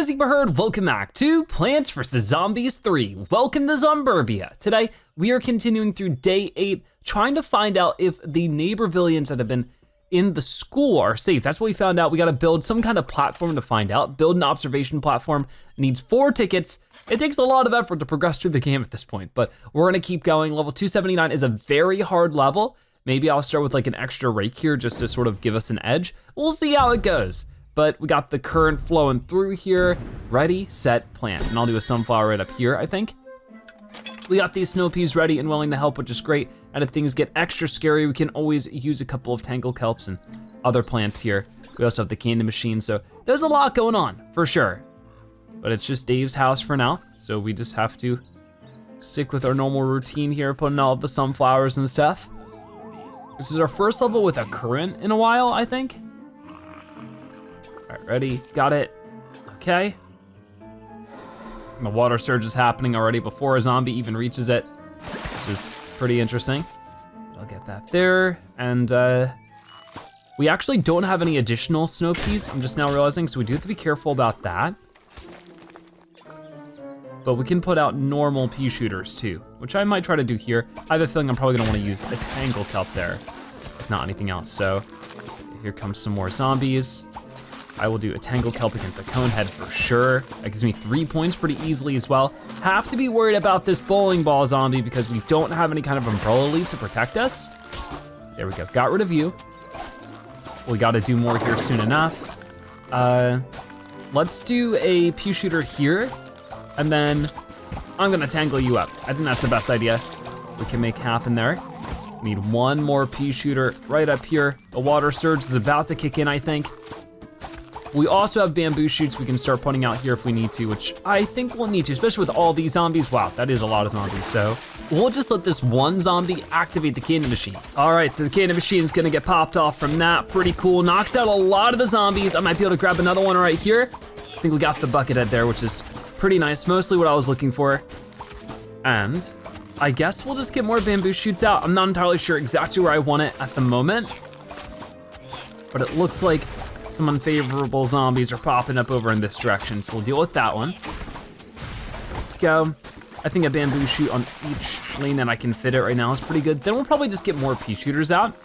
Yo, Sigma Herd, welcome back to Plants vs. Zombies 3. Welcome to Zomburbia. Today, we are continuing through day 8, trying to find out if the neighbor villains that have been in the school are safe. That's what we found out. We gotta build some kind of platform to find out. Build an observation platform. It needs 4 tickets. It takes a lot of effort to progress through the game at this point, but we're gonna keep going. Level 279 is a very hard level. Maybe I'll start with like an extra rake here just to sort of give us an edge. We'll see how it goes. But we got the current flowing through here. Ready, set, plant. And I'll do a sunflower right up here, I think. We got these snow peas ready and willing to help, which is great. And if things get extra scary, we can always use a couple of tangle kelps and other plants here. We also have the candy machine, so there's a lot going on, for sure. But it's just Dave's house for now, so we just have to stick with our normal routine here, putting all the sunflowers and stuff. This is our first level with a current in a while, I think. All right, ready, got it, okay. And the water surge is happening already before a zombie even reaches it, which is pretty interesting. I'll get that there, and we actually don't have any additional snow peas, I'm just now realizing, so we do have to be careful about that. But we can put out normal Peashooters too, which I might try to do here. I have a feeling I'm probably gonna wanna use a tangle kelp there, if not anything else. So here comes some more zombies. I will do a tangle kelp against a cone head for sure. That gives me 3 points pretty easily as well. Have to be worried about this bowling ball zombie because we don't have any kind of umbrella leaf to protect us. There we go, got rid of you. We gotta do more here soon enough. Let's do a Peashooter here, and then I'm gonna tangle you up. I think that's the best idea we can make happen there. Need one more Peashooter right up here. The water surge is about to kick in, I think. We also have bamboo shoots we can start putting out here if we need to, which I think we'll need to, especially with all these zombies. Wow, that is a lot of zombies. So we'll just let this one zombie activate the candy machine. All right, so the candy machine is gonna get popped off from that. Pretty cool, knocks out a lot of the zombies. I might be able to grab another one right here. I think we got the bucket head there, which is pretty nice, mostly what I was looking for. And I guess we'll just get more bamboo shoots out. I'm not entirely sure exactly where I want it at the moment, but it looks like some unfavorable zombies are popping up over in this direction, so we'll deal with that one. Go. I think a bamboo shoot on each lane that I can fit it right now is pretty good. Then we'll probably just get more Peashooters out.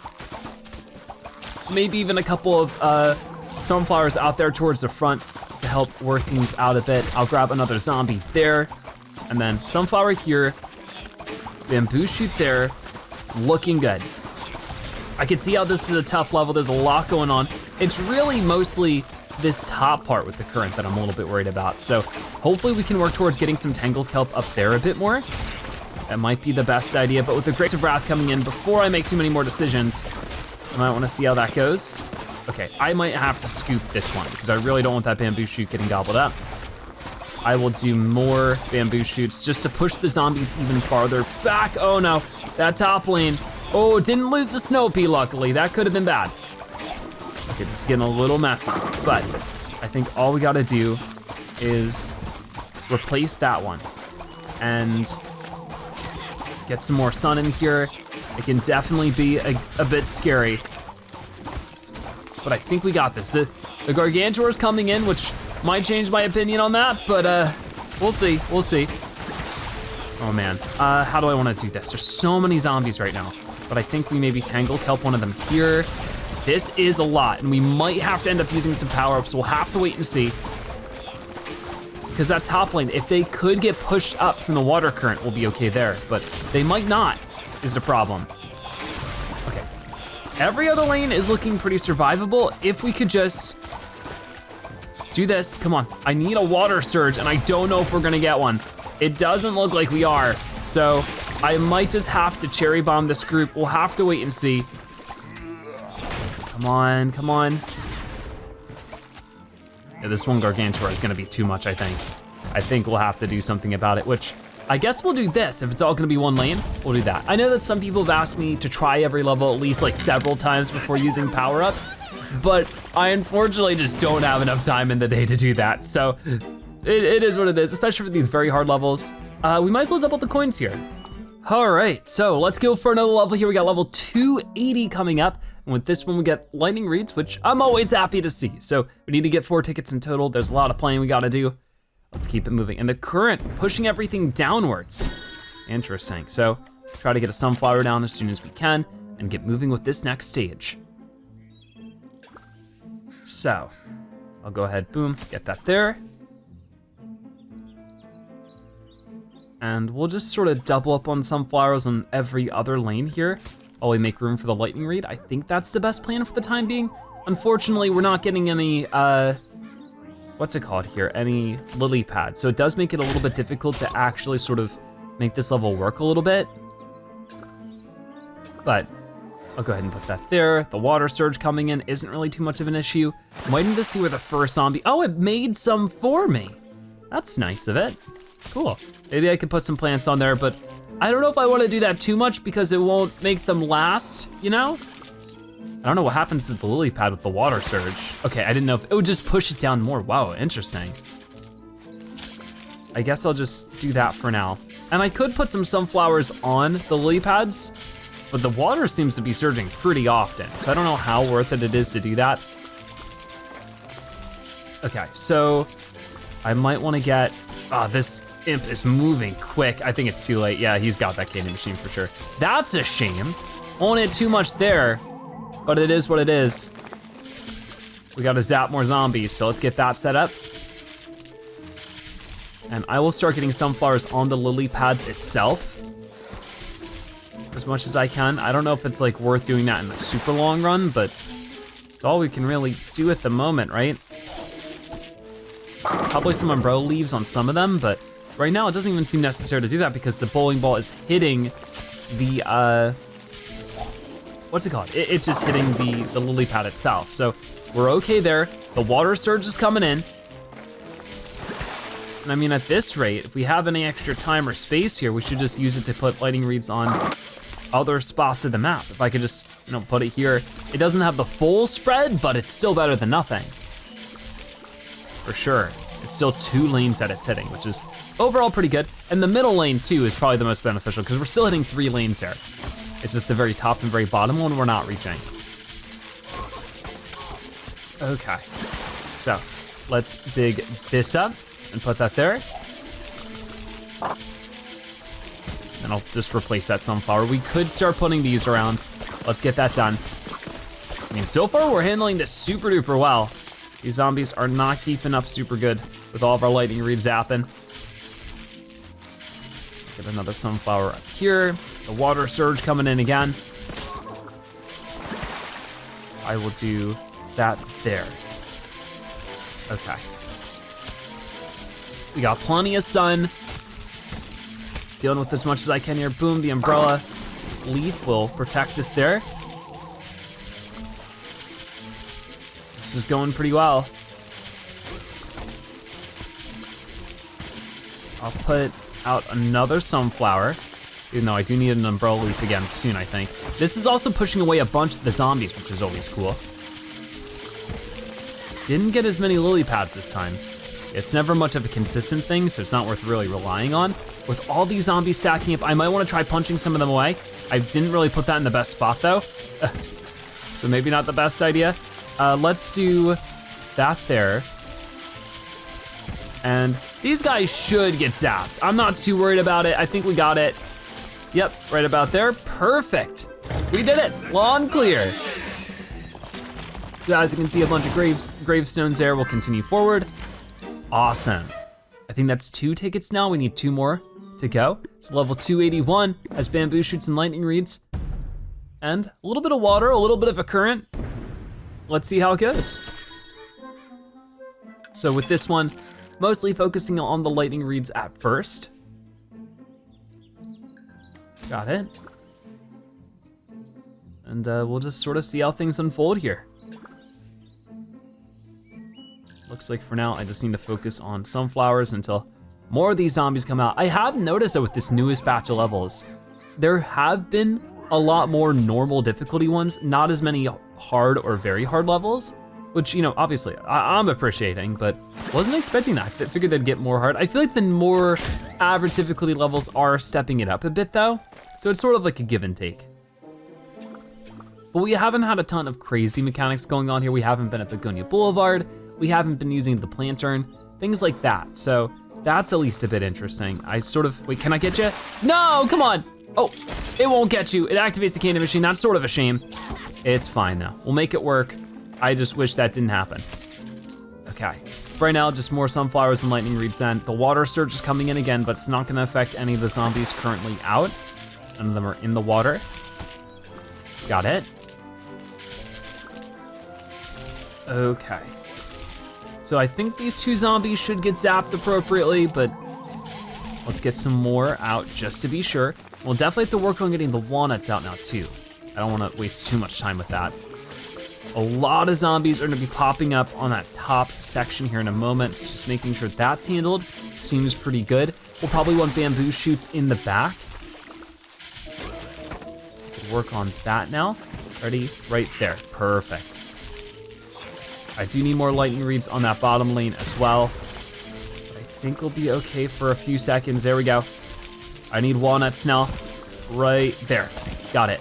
Maybe even a couple of sunflowers out there towards the front to help work things out a bit. I'll grab another zombie there, and then sunflower here, bamboo shoot there, looking good. I can see how this is a tough level. There's a lot going on. It's really mostly this top part with the current that I'm a little bit worried about. So hopefully we can work towards getting some tangle kelp up there a bit more. That might be the best idea, but with the Grapes of Wrath coming in before I make too many more decisions, I might wanna see how that goes. Okay, I might have to scoop this one because I really don't want that bamboo shoot getting gobbled up. I will do more bamboo shoots just to push the zombies even farther back. Oh no, that top lane. Oh, didn't lose the snow pea, luckily. That could have been bad. Okay, this is getting a little messy, but I think all we gotta do is replace that one and get some more sun in here. It can definitely be a bit scary, but I think we got this. The Gargantuar's coming in, which might change my opinion on that, but we'll see, we'll see. Oh man, how do I wanna do this? There's so many zombies right now. But I think we maybe tangle kelp one of them here. This is a lot, and we might have to end up using some power-ups. We'll have to wait and see. Because that top lane, if they could get pushed up from the water current, we'll be okay there, but they might not, is the problem. Okay, every other lane is looking pretty survivable. If we could just do this, come on. I need a water surge, and I don't know if we're gonna get one. It doesn't look like we are, so I might just have to cherry bomb this group. We'll have to wait and see. Come on, come on. Yeah, this one Gargantua is gonna be too much, I think. I think we'll have to do something about it, which I guess we'll do this. If it's all gonna be one lane, we'll do that. I know that some people have asked me to try every level at least like several times before using power-ups, but I unfortunately just don't have enough time in the day to do that. So it is what it is, especially for these very hard levels. We might as well double the coins here. All right, so let's go for another level here. We got level 280 coming up. And with this one, we get lightning reads, which I'm always happy to see. So we need to get 4 tickets in total. There's a lot of playing we gotta do. Let's keep it moving. And the current, pushing everything downwards. Interesting, so try to get a sunflower down as soon as we can and get moving with this next stage. So, I'll go ahead, boom, get that there. And we'll just sort of double up on sunflowers on every other lane here while we make room for the lightning read. I think that's the best plan for the time being. Unfortunately, we're not getting any, what's it called here? Any lily pads. So it does make it a little bit difficult to actually sort of make this level work a little bit. But I'll go ahead and put that there. The water surge coming in isn't really too much of an issue. I'm waiting to see where the first zombie, oh, it made some for me. That's nice of it. Cool. Maybe I could put some plants on there, but I don't know if I want to do that too much because it won't make them last, you know? I don't know what happens to the lily pad with the water surge. Okay, I didn't know if it would just push it down more. Wow, interesting. I guess I'll just do that for now. And I could put some sunflowers on the lily pads, but the water seems to be surging pretty often, so I don't know how worth it is to do that. Okay, so I might want to get, this imp is moving quick. I think it's too late. Yeah, he's got that candy machine for sure. That's a shame. Won't hit too much there, but it is what it is. We gotta zap more zombies, so let's get that set up. And I will start getting sunflowers on the lily pads itself as much as I can. I don't know if it's like worth doing that in the super long run, but it's all we can really do at the moment, right? Probably some umbrella leaves on some of them, but right now it doesn't even seem necessary to do that because the bowling ball is hitting the, what's it called? It's just hitting the lily pad itself. So we're okay there. The water surge is coming in. And I mean, at this rate, if we have any extra time or space here, we should just use it to put lightning reads on other spots of the map. If I could just, put it here. It doesn't have the full spread, but it's still better than nothing. For sure. It's still 2 lanes that it's hitting, which is overall pretty good. And the middle lane too is probably the most beneficial because we're still hitting 3 lanes there. It's just the very top and very bottom one we're not reaching. Okay, so let's dig this up and put that there. And I'll just replace that sunflower. We could start putting these around. Let's get that done. I mean, so far we're handling this super duper well. These zombies are not keeping up super good with all of our lightning reads zapping. Get another sunflower up here. The water surge coming in again. I will do that there. Okay. We got plenty of sun. Dealing with as much as I can here. Boom, the umbrella leaf will protect us there. This is going pretty well. I'll put out another sunflower, even though I do need an umbrella leaf again soon, I think. This is also pushing away a bunch of the zombies, which is always cool. Didn't get as many lily pads this time. It's never much of a consistent thing, so it's not worth really relying on. With all these zombies stacking up, I might wanna try punching some of them away. I didn't really put that in the best spot though, so maybe not the best idea. Let's do that there. And these guys should get zapped. I'm not too worried about it. I think we got it. Yep, right about there. Perfect. We did it. Lawn clear. As you can see, a bunch of gravestones there. We'll continue forward. Awesome. I think that's 2 tickets now. We need 2 more to go. So level 281 has bamboo shoots and lightning reads. And a little bit of water, a little bit of a current. Let's see how it goes. So with this one, mostly focusing on the lightning reads at first. Got it. And we'll just sort of see how things unfold here. Looks like for now, I just need to focus on sunflowers until more of these zombies come out. I have noticed that with this newest batch of levels, there have been a lot more normal difficulty ones, not as many hard or very hard levels, which, obviously I'm appreciating, but wasn't expecting that. I figured they'd get more hard. I feel like the more average difficulty levels are stepping it up a bit though, so it's sort of like a give and take. But but we haven't had a ton of crazy mechanics going on here. We haven't been at Begonia Boulevard. We haven't been using the plant urn, things like that. So that's at least a bit interesting. Wait, can I get you? No, come on. Oh, it won't get you. It activates the candy machine. That's sort of a shame. It's fine though. We'll make it work. I just wish that didn't happen. Okay, right now, just more sunflowers and lightning reeds then. The water surge is coming in again, but it's not gonna affect any of the zombies currently out. None of them are in the water. Got it. Okay. So I think these 2 zombies should get zapped appropriately, but let's get some more out just to be sure. We'll definitely have to work on getting the walnuts out now too. I don't wanna waste too much time with that. A lot of zombies are gonna be popping up on that top section here in a moment, so just making sure that's handled seems pretty good. We'll probably want bamboo shoots in the back. So work on that now. Ready? Right there, perfect. I do need more lightning reeds on that bottom lane as well. But I think we'll be okay for a few seconds. There we go. I need walnuts now. Right there, got it.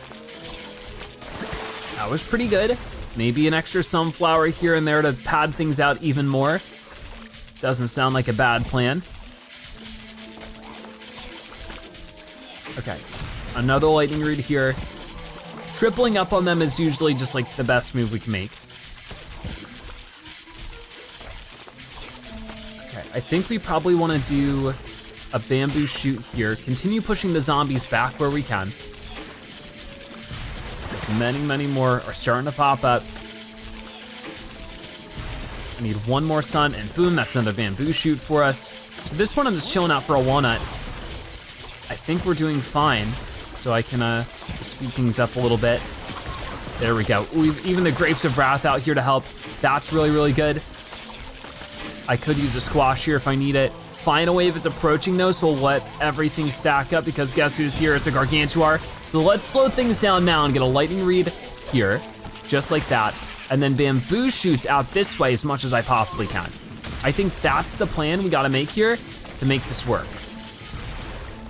That was pretty good. Maybe an extra sunflower here and there to pad things out even more. Doesn't sound like a bad plan. Okay, another lightning reed here. Tripling up on them is usually just like the best move we can make. Okay, I think we probably wanna do a bamboo shoot here. Continue pushing the zombies back where we can. Many more are starting to pop up. I need one more sun and boom, that's another bamboo shoot for us. So this one I'm just chilling out for a walnut. I think we're doing fine. So I can speed things up a little bit. There we go. Ooh, even the grapes of wrath out here to help. That's really, really good. I could use a squash here if I need it. Final wave is approaching though, so we'll let everything stack up because guess who's here? It's a gargantuar. So let's slow things down now and get a lightning reed here, just like that. And then bamboo shoots out this way as much as I possibly can. I think that's the plan we gotta make here to make this work.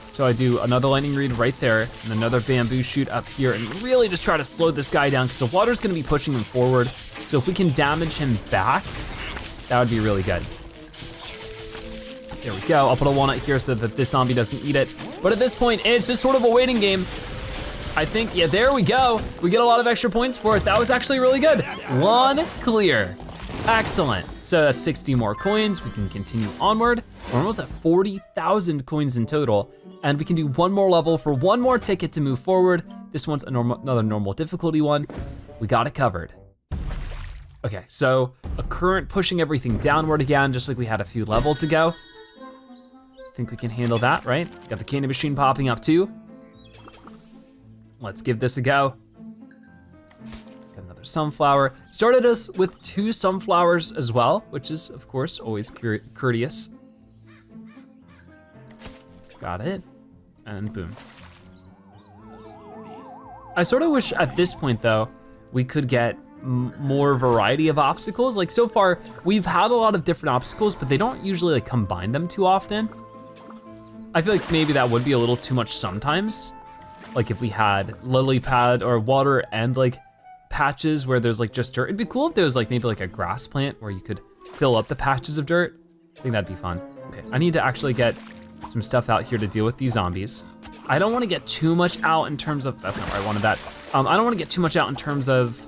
So I do another lightning reed right there and another bamboo shoot up here and really just try to slow this guy down because the water's gonna be pushing him forward. So if we can damage him back, that would be really good. There we go, I'll put a walnut here so that this zombie doesn't eat it. But at this point, it's just sort of a waiting game. I think, yeah, there we go. We get a lot of extra points for it. That was actually really good. 1 clear, excellent. So that's 60 more coins. We can continue onward. We're almost at 40,000 coins in total. And we can do one more level for one more ticket to move forward. This one's another normal difficulty one. We got it covered. Okay, so a current pushing everything downward again, just like we had a few levels ago. Think we can handle that, right? Got the candy machine popping up too. Let's give this a go. Got another sunflower. Started us with 2 sunflowers as well, which is of course always courteous. Got it, and boom. I sort of wish at this point though, we could get more variety of obstacles. Like so far, we've had a lot of different obstacles, but they don't usually like combine them too often. I feel like maybe that would be a little too much sometimes. Like if we had lily pad or water and like patches where there's like just dirt. It'd be cool if there was like maybe like a grass plant where you could fill up the patches of dirt. I think that'd be fun. Okay, I need to actually get some stuff out here to deal with these zombies. I don't want to get too much out in terms of, that's not where I wanted that. I don't want to get too much out in terms of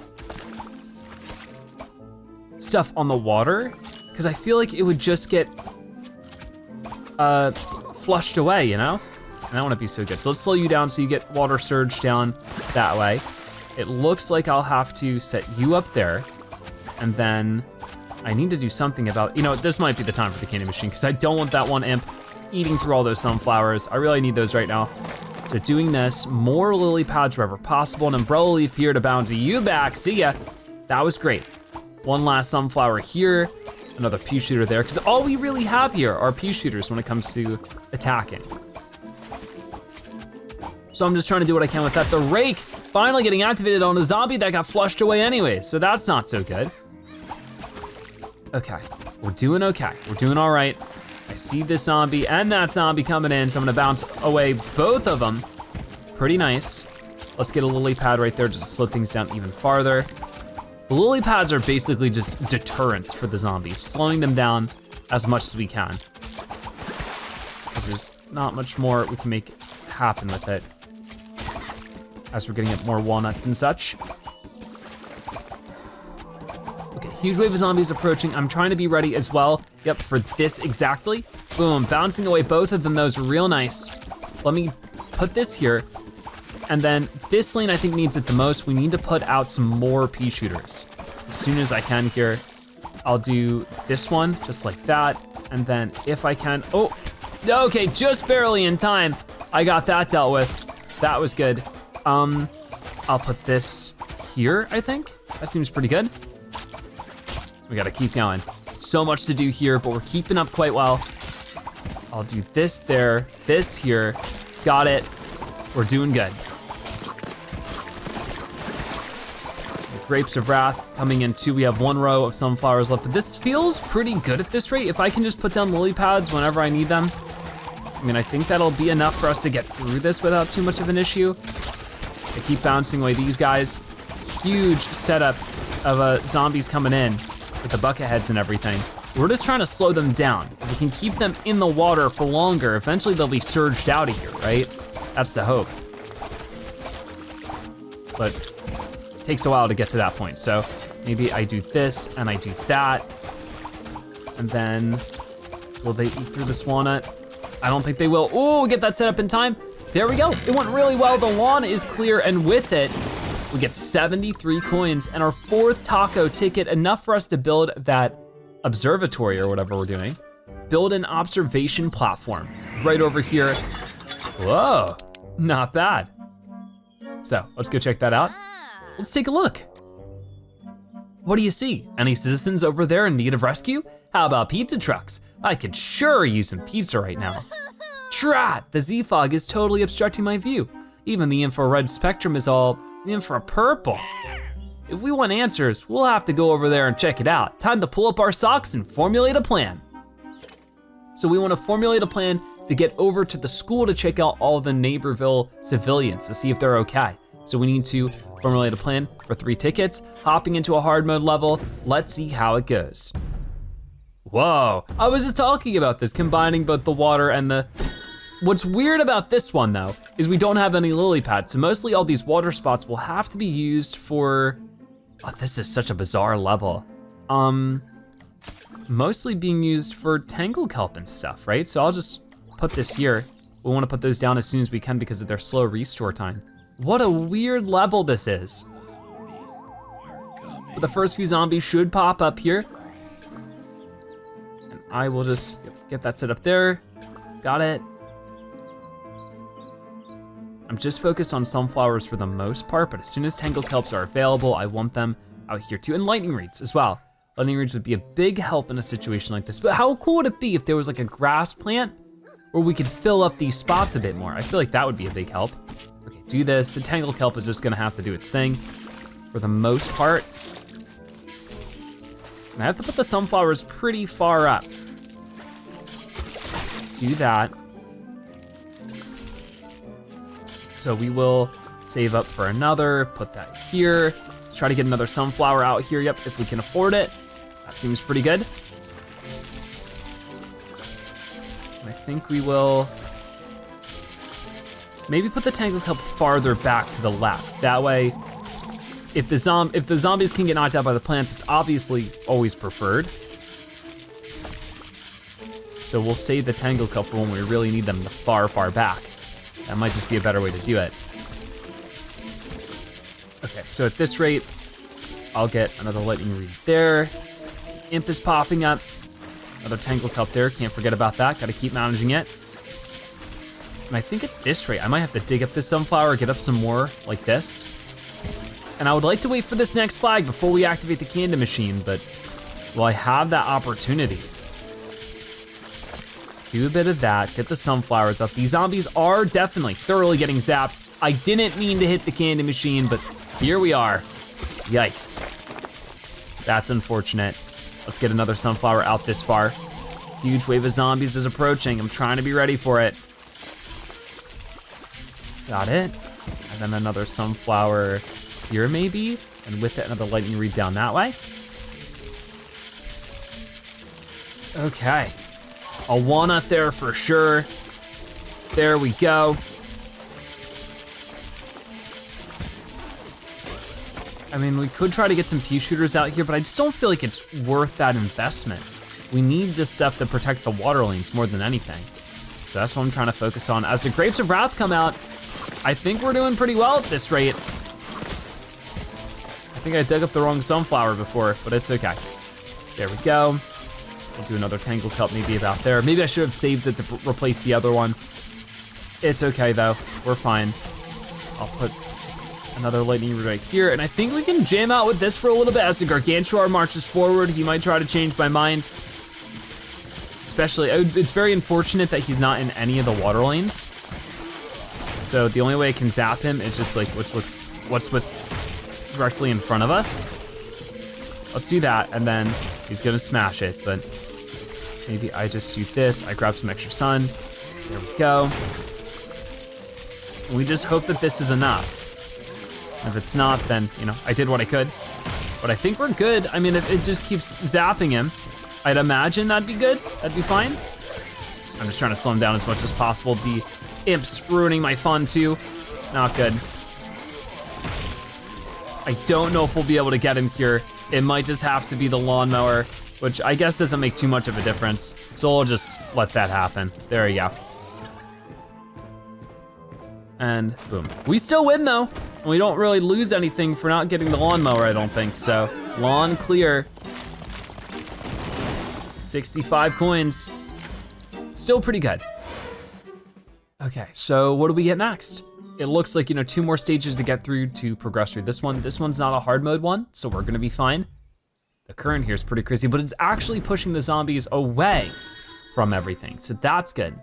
stuff on the water, because I feel like it would just get flushed away, you know? And I don't want to be so good. So let's slow you down so you get water surge down that way. It looks like I'll have to set you up there, and then I need to do something about, you know, this might be the time for the candy machine, because I don't want that one imp eating through all those sunflowers. I really need those right now. So doing this, more lily pads wherever possible, an umbrella leaf here to bounce you back, see ya. That was great. One last sunflower here, another Peashooter there, because all we really have here are Peashooters when it comes to attacking. So I'm just trying to do what I can with that. The rake finally getting activated on a zombie that got flushed away anyway, so that's not so good. Okay, we're doing okay. We're doing all right. I see this zombie and that zombie coming in, so I'm gonna bounce away both of them. Pretty nice. Let's get a lily pad right there just to slow things down even farther. The lily pads are basically just deterrents for the zombies, slowing them down as much as we can. Because there's not much more we can make happen with it as we're getting up more walnuts and such. Okay, huge wave of zombies approaching. I'm trying to be ready as well. Yep, for this exactly. Boom, bouncing away both of them. Those are real nice. Let me put this here. And then this lane I think needs it the most. We need to put out some more Peashooters as soon as I can here. I'll do this one just like that. And then if I can, oh, okay, just barely in time. I got that dealt with. That was good. I'll put this here, I think. That seems pretty good. We gotta keep going. So much to do here, but we're keeping up quite well. I'll do this there, this here. Got it. We're doing good. Grapes of Wrath coming in too. We have 1 row of sunflowers left, but this feels pretty good at this rate. If I can just put down lily pads whenever I need them, I mean, I think that'll be enough for us to get through this without too much of an issue. I keep bouncing away these guys. Huge setup of zombies coming in with the bucket heads and everything. We're just trying to slow them down. If we can keep them in the water for longer, eventually they'll be surged out of here, right? That's the hope. But it takes a while to get to that point. So maybe I do this and I do that. And then, will they eat through this walnut? I don't think they will. Oh, get that set up in time. There we go. It went really well. The lawn is clear, and with it, we get 73 coins and our 4th taco ticket, enough for us to build that observatory or whatever we're doing. Build an observation platform right over here. Whoa, not bad. So let's go check that out. Let's take a look. What do you see? Any citizens over there in need of rescue? How about pizza trucks? I could sure use some pizza right now. Drat, the Z-fog is totally obstructing my view. Even the infrared spectrum is all infra-purple. If we want answers, we'll have to go over there and check it out. Time to pull up our socks and formulate a plan. So we want to formulate a plan to get over to the school to check out all the Neighborville civilians to see if they're okay. So we need to formulate a plan for 3 tickets, hopping into a hard mode level. Let's see how it goes. Whoa, I was just talking about this, combining both the water and the... What's weird about this one though, is we don't have any lily pads. So mostly all these water spots will have to be used for, oh, this is such a bizarre level. Mostly being used for tangle kelp and stuff, right? So I'll just put this here. We wanna put those down as soon as we can because of their slow restore time. What a weird level this is. But the first few zombies should pop up here. And I will just get that set up there. Got it. I'm just focused on sunflowers for the most part, but as soon as tangle kelps are available, I want them out here too, and lightning reeds as well. Lightning reeds would be a big help in a situation like this, but how cool would it be if there was like a grass plant where we could fill up these spots a bit more? I feel like that would be a big help. Okay, do this. The tangle kelp is just gonna have to do its thing for the most part. And I have to put the sunflowers pretty far up. Do that. So we will save up for another, put that here. Let's try to get another sunflower out here, yep, if we can afford it. That seems pretty good. And I think we will maybe put the tangle kelp farther back to the left. That way, if the zombies can get knocked out by the plants, it's obviously always preferred. So we'll save the tangle kelp for when we really need them the far, far back. That might just be a better way to do it. Okay, so at this rate, I'll get another lightning reed there. Imp is popping up. Another tangle kelp there, can't forget about that. Gotta keep managing it. And I think at this rate, I might have to dig up this sunflower, get up some more like this. And I would like to wait for this next flag before we activate the candy machine, but will I have that opportunity? Do a bit of that, get the sunflowers up. These zombies are definitely thoroughly getting zapped. I didn't mean to hit the candy machine, but here we are. Yikes. That's unfortunate. Let's get another sunflower out this far. Huge wave of zombies is approaching. I'm trying to be ready for it. Got it. And then another sunflower here maybe, and with it another lightning reed down that way. Okay, a walnut there for sure. There we go. I mean, we could try to get some Peashooters out here, but I just don't feel like it's worth that investment. We need this stuff to protect the waterlings more than anything. So that's what I'm trying to focus on. As the Grapes of Wrath come out, I think we're doing pretty well at this rate. I think I dug up the wrong sunflower before, but it's okay. There we go. I'll do another Tangle Kelp maybe about there. Maybe I should have saved it to replace the other one. It's okay though, we're fine. I'll put another lightning root right here, and I think we can jam out with this for a little bit as the Gargantuar marches forward. He might try to change my mind. Especially, it's very unfortunate that he's not in any of the water lanes. So the only way I can zap him is just like what's directly in front of us. Let's do that, and then he's gonna smash it, but maybe I just do this. I grab some extra sun. There we go. And we just hope that this is enough. If it's not, then, you know, I did what I could. But I think we're good. I mean, if it just keeps zapping him, I'd imagine that'd be good, that'd be fine. I'm just trying to slow him down as much as possible. The imp's ruining my fun too. Not good. I don't know if we'll be able to get him here. It might just have to be the lawnmower, which I guess doesn't make too much of a difference. So we'll just let that happen. There you go. And boom. We still win though. And we don't really lose anything for not getting the lawnmower, I don't think. So lawn clear. 65 coins. Still pretty good. Okay, so what do we get next? It looks like, you know, 2 more stages to get through to progress through this one. This one's not a hard mode one, so we're gonna be fine. The current here is pretty crazy, but it's actually pushing the zombies away from everything, so that's good.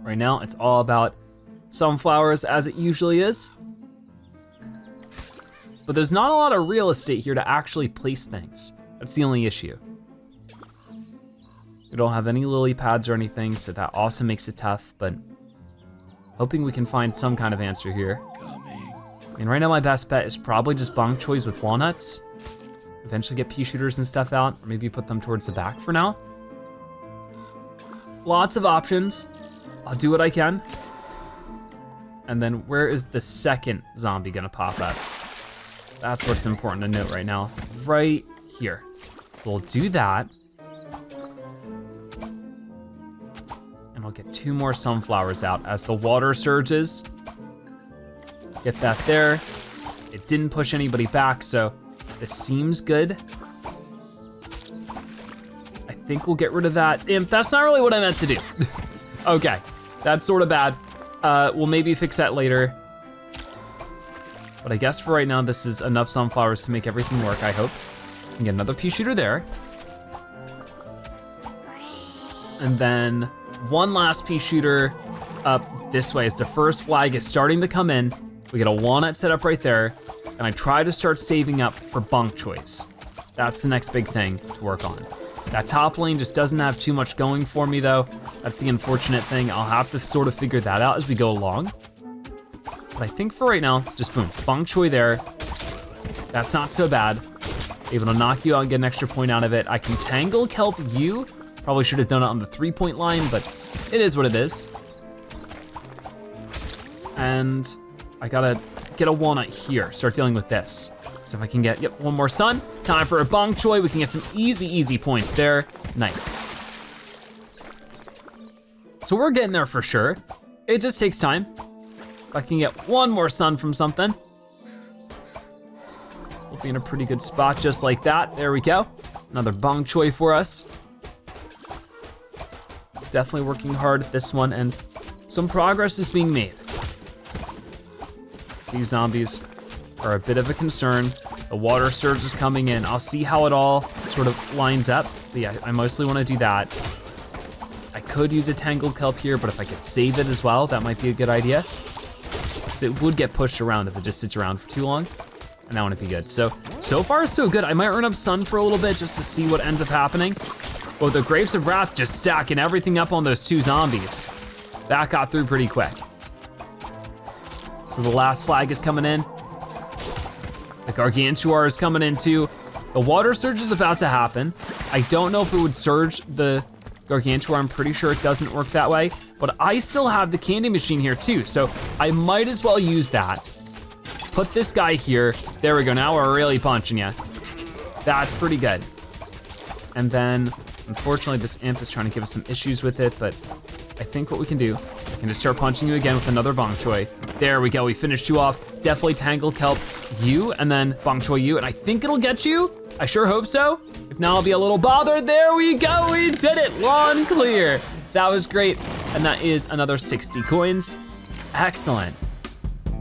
Right now, it's all about sunflowers as it usually is. But there's not a lot of real estate here to actually place things. That's the only issue. We don't have any lily pads or anything, so that also makes it tough, but hoping we can find some kind of answer here. I mean, right now my best bet is probably just bok choys with walnuts. Eventually get Peashooters and stuff out, or maybe put them towards the back for now. Lots of options. I'll do what I can. And then where is the second zombie gonna pop up? That's what's important to note right now. Right here. So we'll do that. And I'll get 2 more sunflowers out as the water surges. Get that there. It didn't push anybody back, so this seems good. I think we'll get rid of that imp. That's not really what I meant to do. Okay, that's sort of bad. We'll maybe fix that later. But I guess for right now, this is enough sunflowers to make everything work, I hope. And get another Peashooter there. And then one last Peashooter up this way as the first flag is starting to come in. We get a walnut set up right there. And I try to start saving up for bok choys. That's the next big thing to work on. That top lane just doesn't have too much going for me though. That's the unfortunate thing. I'll have to sort of figure that out as we go along. But I think for right now, just boom, bok choy there. That's not so bad. Able to knock you out and get an extra point out of it. I can Tangle Kelp you. Probably should have done it on the 3-point line, but it is what it is. And I gotta get a walnut here, start dealing with this. So if I can get, yep, 1 more sun. Time for a bok choy. We can get some easy points there. Nice. So we're getting there for sure. It just takes time. If I can get 1 more sun from something, we'll be in a pretty good spot just like that. There we go. Another bok choy for us. Definitely working hard at this one, and some progress is being made. These zombies are a bit of a concern. The water surge is coming in. I'll see how it all sort of lines up. But yeah, I mostly want to do that. I could use a Tangled Kelp here, but if I could save it as well, that might be a good idea. Because it would get pushed around if it just sits around for too long. And that wouldn't be good. So far so good. I might earn up sun for a little bit just to see what ends up happening. Oh, the Grapes of Wrath just stacking everything up on those 2 zombies. That got through pretty quick. So the last flag is coming in. The Gargantuar is coming in too. The water surge is about to happen. I don't know if it would surge the Gargantuar. I'm pretty sure it doesn't work that way, but I still have the candy machine here too, so I might as well use that. Put this guy here. There we go, now we're really punching you. That's pretty good. And then, unfortunately, this imp is trying to give us some issues with it, but I think what we can do, we can just start punching you again with another Bong Choy. There we go, we finished you off. Definitely Tangle Kelp you, and then Bong Choy you, and I think it'll get you. I sure hope so. If not, I'll be a little bothered. There we go, we did it, lawn clear. That was great, and that is another 60 coins. Excellent.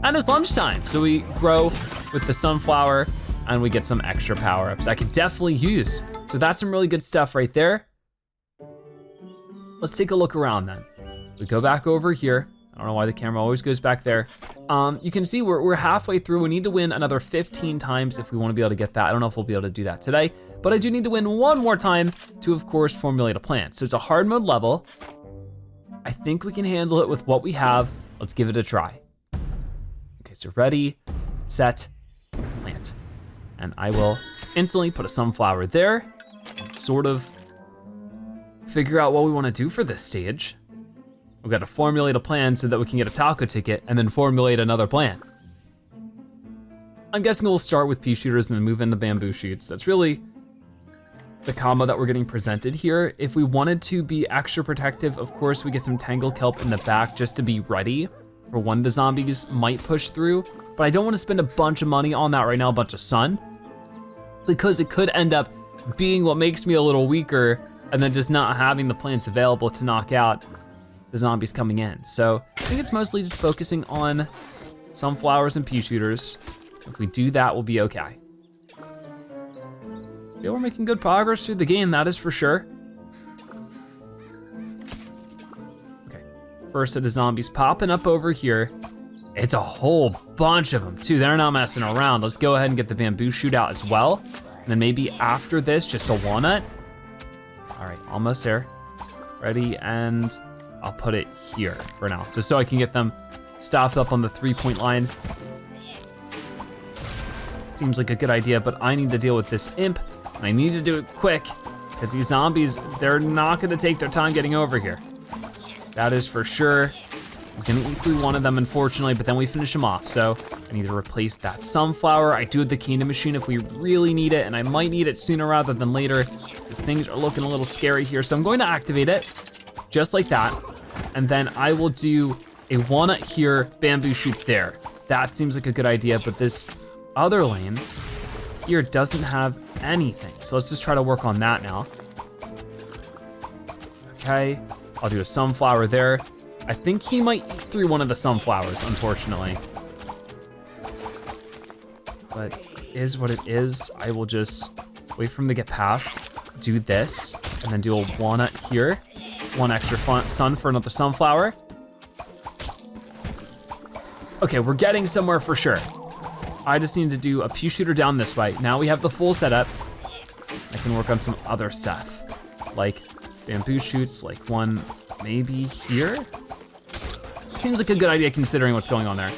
And it's lunchtime, so we grow with the sunflower, and we get some extra power-ups I could definitely use. So that's some really good stuff right there. Let's take a look around then. We go back over here. I don't know why the camera always goes back there. You can see we're halfway through. We need to win another 15 times if we want to be able to get that. I don't know if we'll be able to do that today, but I do need to win one more time to, of course, formulate a plan. So it's a hard mode level. I think we can handle it with what we have. Let's give it a try. Okay, so ready, set, plant. And I will instantly put a sunflower there, sort of figure out what we want to do for this stage. We've got to formulate a plan so that we can get a taco ticket and then formulate another plan. I'm guessing we'll start with Peashooters and then move into bamboo shoots. That's really the combo that we're getting presented here. If we wanted to be extra protective, of course, we get some Tangle Kelp in the back just to be ready for when the zombies might push through. But I don't want to spend a bunch of money on that right now, a bunch of sun, because it could end up being what makes me a little weaker and then just not having the plants available to knock out the zombies coming in. So I think it's mostly just focusing on sunflowers and Peashooters. If we do that, we'll be okay. Yeah, we're making good progress through the game, that is for sure. Okay, first set of zombies popping up over here. It's a whole bunch of them too. They're not messing around. Let's go ahead and get the bamboo shoot out as well. And then maybe after this, just a walnut. All right, almost there. Ready, and I'll put it here for now, just so I can get them stopped up on the 3-point line. Seems like a good idea, but I need to deal with this imp, and I need to do it quick, because these zombies, they're not gonna take their time getting over here. That is for sure. He's gonna eat through one of them, unfortunately, but then we finish him off, so I need to replace that sunflower. I do have the candy machine if we really need it, and I might need it sooner rather than later, because things are looking a little scary here, so I'm going to activate it, just like that, and then I will do a walnut here, bamboo shoot there. That seems like a good idea, but this other lane here doesn't have anything, so let's just try to work on that now. Okay, I'll do a sunflower there. I think he might eat through one of the sunflowers, unfortunately. But it is what it is. I will just wait for him to get past, do this, and then do a walnut here. One extra sun for another sunflower. Okay, we're getting somewhere for sure. I just need to do a Peashooter down this way. Now we have the full setup. I can work on some other stuff, like bamboo shoots, like one maybe here. Seems like a good idea considering what's going on there.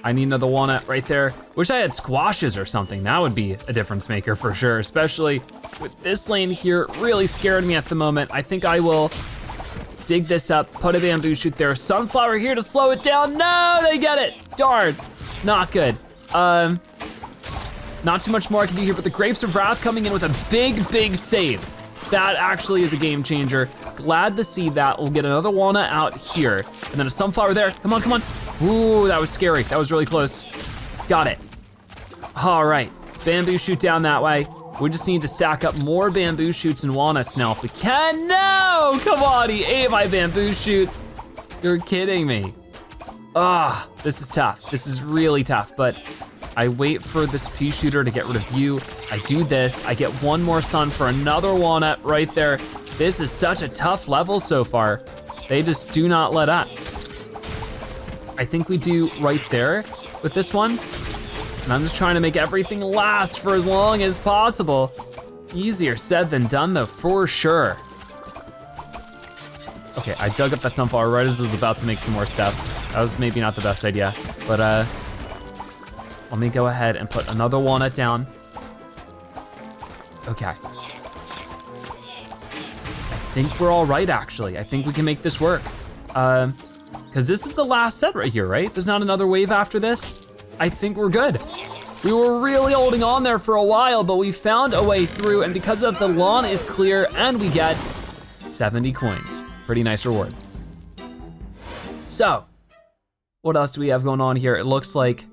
I need another walnut right there. Wish I had squashes or something. That would be a difference maker for sure, especially with this lane here really scared me at the moment. I think I will dig this up, put a bamboo shoot there. Sunflower here to slow it down. No, they get it. Darn, not good. Not too much more I can do here, but the Grapes of Wrath coming in with a big, big save. That actually is a game changer. Glad to see that. We'll get another walnut out here, and then a sunflower there. Come on, come on. Ooh, that was scary. That was really close. Got it. All right, bamboo shoot down that way. We just need to stack up more bamboo shoots and walnuts now if we can. No, come on, he ate my bamboo shoot. You're kidding me. Ah, this is tough. This is really tough, but I wait for this Peashooter to get rid of you. I do this, I get one more sun for another walnut right there. This is such a tough level so far. They just do not let up. I think we do right there with this one. And I'm just trying to make everything last for as long as possible. Easier said than done though, for sure. Okay, I dug up that sunflower right as I was about to make some more stuff. That was maybe not the best idea, but let me go ahead and put another walnut down. Okay. I think we're all right, actually. I think we can make this work. Cause this is the last set right here, right? There's not another wave after this. I think we're good. We were really holding on there for a while, but we found a way through, and because of the lawn is clear and we get 70 coins. Pretty nice reward. So, what else do we have going on here? It looks like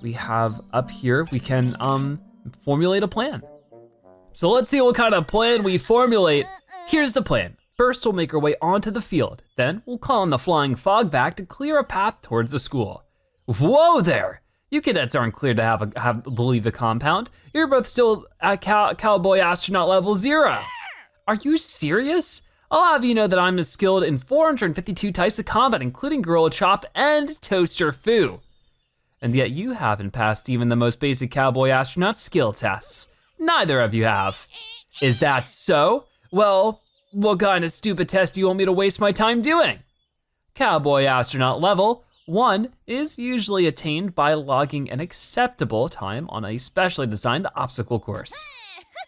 we have up here, we can formulate a plan. So let's see what kind of plan we formulate. Here's the plan. First, we'll make our way onto the field. Then we'll call on the flying fog vac to clear a path towards the school. Whoa there! You cadets aren't cleared to leave the compound. You're both still at cowboy astronaut level 0. Are you serious? I'll have you know that I'm as skilled in 452 types of combat, including gorilla chop and toaster foo. And yet you haven't passed even the most basic cowboy astronaut skill tests. Neither of you have. Is that so? Well, what kind of stupid test do you want me to waste my time doing? Cowboy astronaut level 1 is usually attained by logging an acceptable time on a specially designed obstacle course.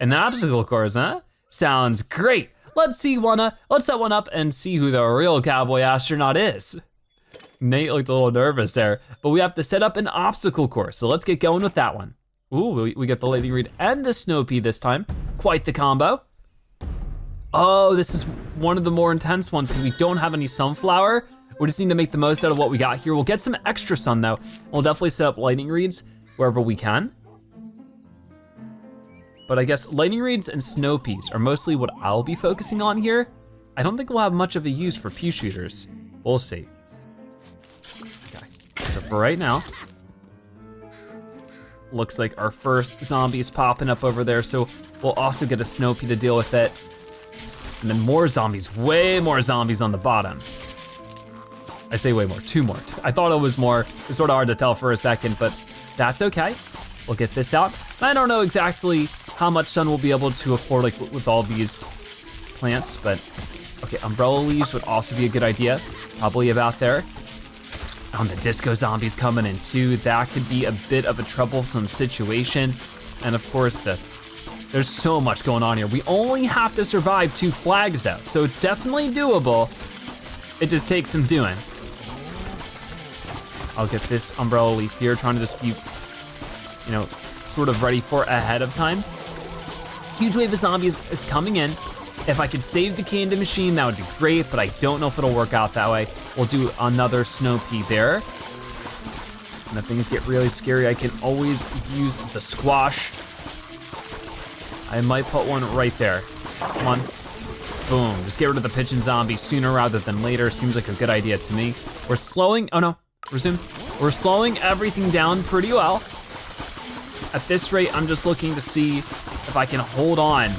An obstacle course, huh? Sounds great. Let's set one up and see who the real cowboy astronaut is. Nate looked a little nervous there, but we have to set up an obstacle course, so let's get going with that one. Ooh, we get the lightning reed and the snow pea this time. Quite the combo. Oh, this is one of the more intense ones because we don't have any sunflower. We just need to make the most out of what we got here. We'll get some extra sun though. We'll definitely set up lightning reeds wherever we can. But I guess lightning reeds and snow peas are mostly what I'll be focusing on here. I don't think we'll have much of a use for Peashooters. We'll see. Okay, so for right now, looks like our first zombie is popping up over there, so we'll also get a snow pea to deal with it. And then more zombies, way more zombies on the bottom. I say way more, 2 more. I thought it was more. It's sort of hard to tell for a second, but that's okay. We'll get this out. I don't know exactly how much sun we'll be able to afford like with all these plants, but okay, umbrella leaves would also be a good idea. Probably about there. The disco zombies coming in too. That could be a bit of a troublesome situation. And of course, there's so much going on here. We only have to survive 2 flags though, so it's definitely doable. It just takes some doing. I'll get this umbrella leaf here, trying to just be, you know, sort of ready for ahead of time. Huge wave of zombies is coming in. If I could save the candy machine, that would be great, but I don't know if it'll work out that way. We'll do another snow pea there. And if things get really scary, I can always use the squash. I might put one right there. Come on. Boom, just get rid of the pigeon zombie sooner rather than later. Seems like a good idea to me. We're slowing, oh no, resume. We're slowing everything down pretty well. At this rate, I'm just looking to see if I can hold on.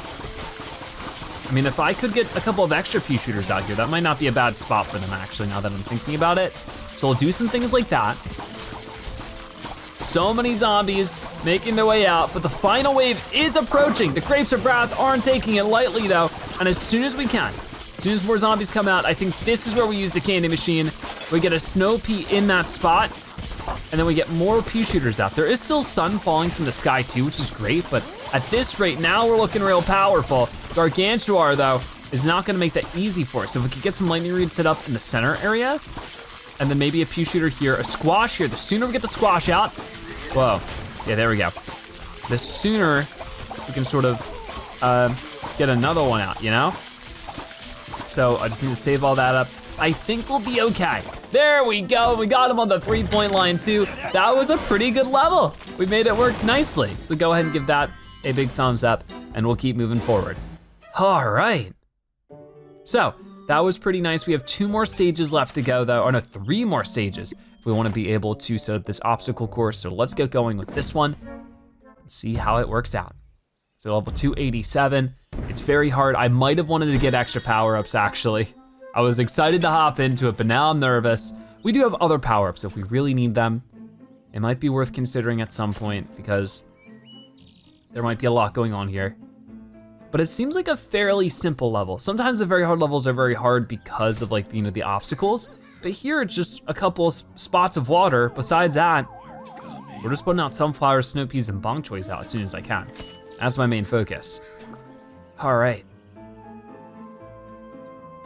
I mean, if I could get a couple of extra Peashooters out here, that might not be a bad spot for them actually, now that I'm thinking about it. So we'll do some things like that. So many zombies making their way out, but the final wave is approaching. The grapes of wrath aren't taking it lightly though, and as soon as we can, as soon as more zombies come out, I think this is where we use the candy machine. We get a snow pea in that spot, and then we get more Peashooters out. There is still sun falling from the sky too, which is great, but at this rate, now we're looking real powerful. Gargantuar though, is not gonna make that easy for us. So if we could get some lightning reeds set up in the center area, and then maybe a Peashooter here, a squash here. The sooner we get the squash out, whoa, yeah, there we go. The sooner we can sort of get another one out, you know? So I just need to save all that up. I think we'll be okay. There we go, we got him on the 3-point line too. That was a pretty good level. We made it work nicely. So go ahead and give that a big thumbs up and we'll keep moving forward. All right. So that was pretty nice. We have 2 more stages left to go though, or no, 3 more stages if we wanna be able to set up this obstacle course. So let's get going with this one and see how it works out. So level 287, it's very hard. I might have wanted to get extra power-ups actually. I was excited to hop into it, but now I'm nervous. We do have other power-ups, so if we really need them, it might be worth considering at some point because there might be a lot going on here. but it seems like a fairly simple level. Sometimes the very hard levels are very hard because of like, the obstacles, but here it's just a couple spots of water. Besides that, we're just putting out sunflowers, snow peas, and bok choys out as soon as I can. That's my main focus. All right.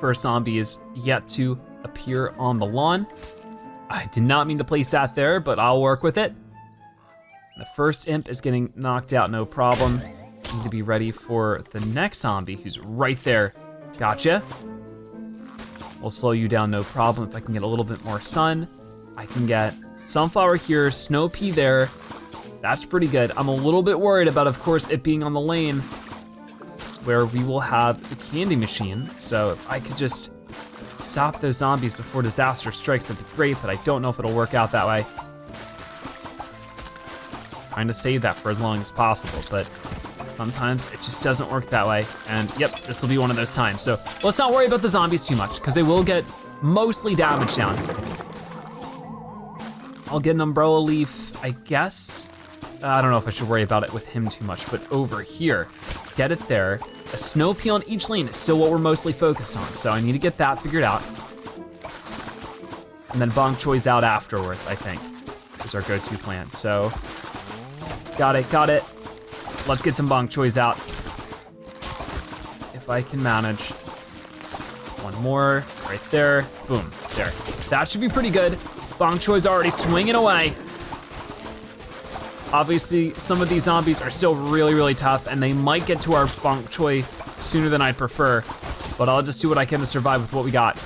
First zombie is yet to appear on the lawn. I did not mean to place that there, but I'll work with it. The first imp is getting knocked out, no problem. Need to be ready for the next zombie who's right there. Gotcha. We'll slow you down, no problem. If I can get a little bit more sun, I can get sunflower here, snow pea there. That's pretty good. I'm a little bit worried about, of course, it being on the lane where we will have the candy machine. So if I could just stop those zombies before disaster strikes, that'd be great, but I don't know if it'll work out that way. Trying to save that for as long as possible, but sometimes it just doesn't work that way. And yep, this will be one of those times. So let's not worry about the zombies too much, because they will get mostly damage down. I'll get an umbrella leaf, I guess. I don't know if I should worry about it with him too much, but over here, get it there. A snow pea on each lane is still what we're mostly focused on, so I need to get that figured out. And then bok choys out afterwards, I think, is our go-to plan. So, got it. Let's get some bok choys out. If I can manage. One more, right there, boom, there. That should be pretty good. Bok choy's already swinging away. Obviously, some of these zombies are still really, really tough, and they might get to our bok choy sooner than I'd prefer, but I'll just do what I can to survive with what we got.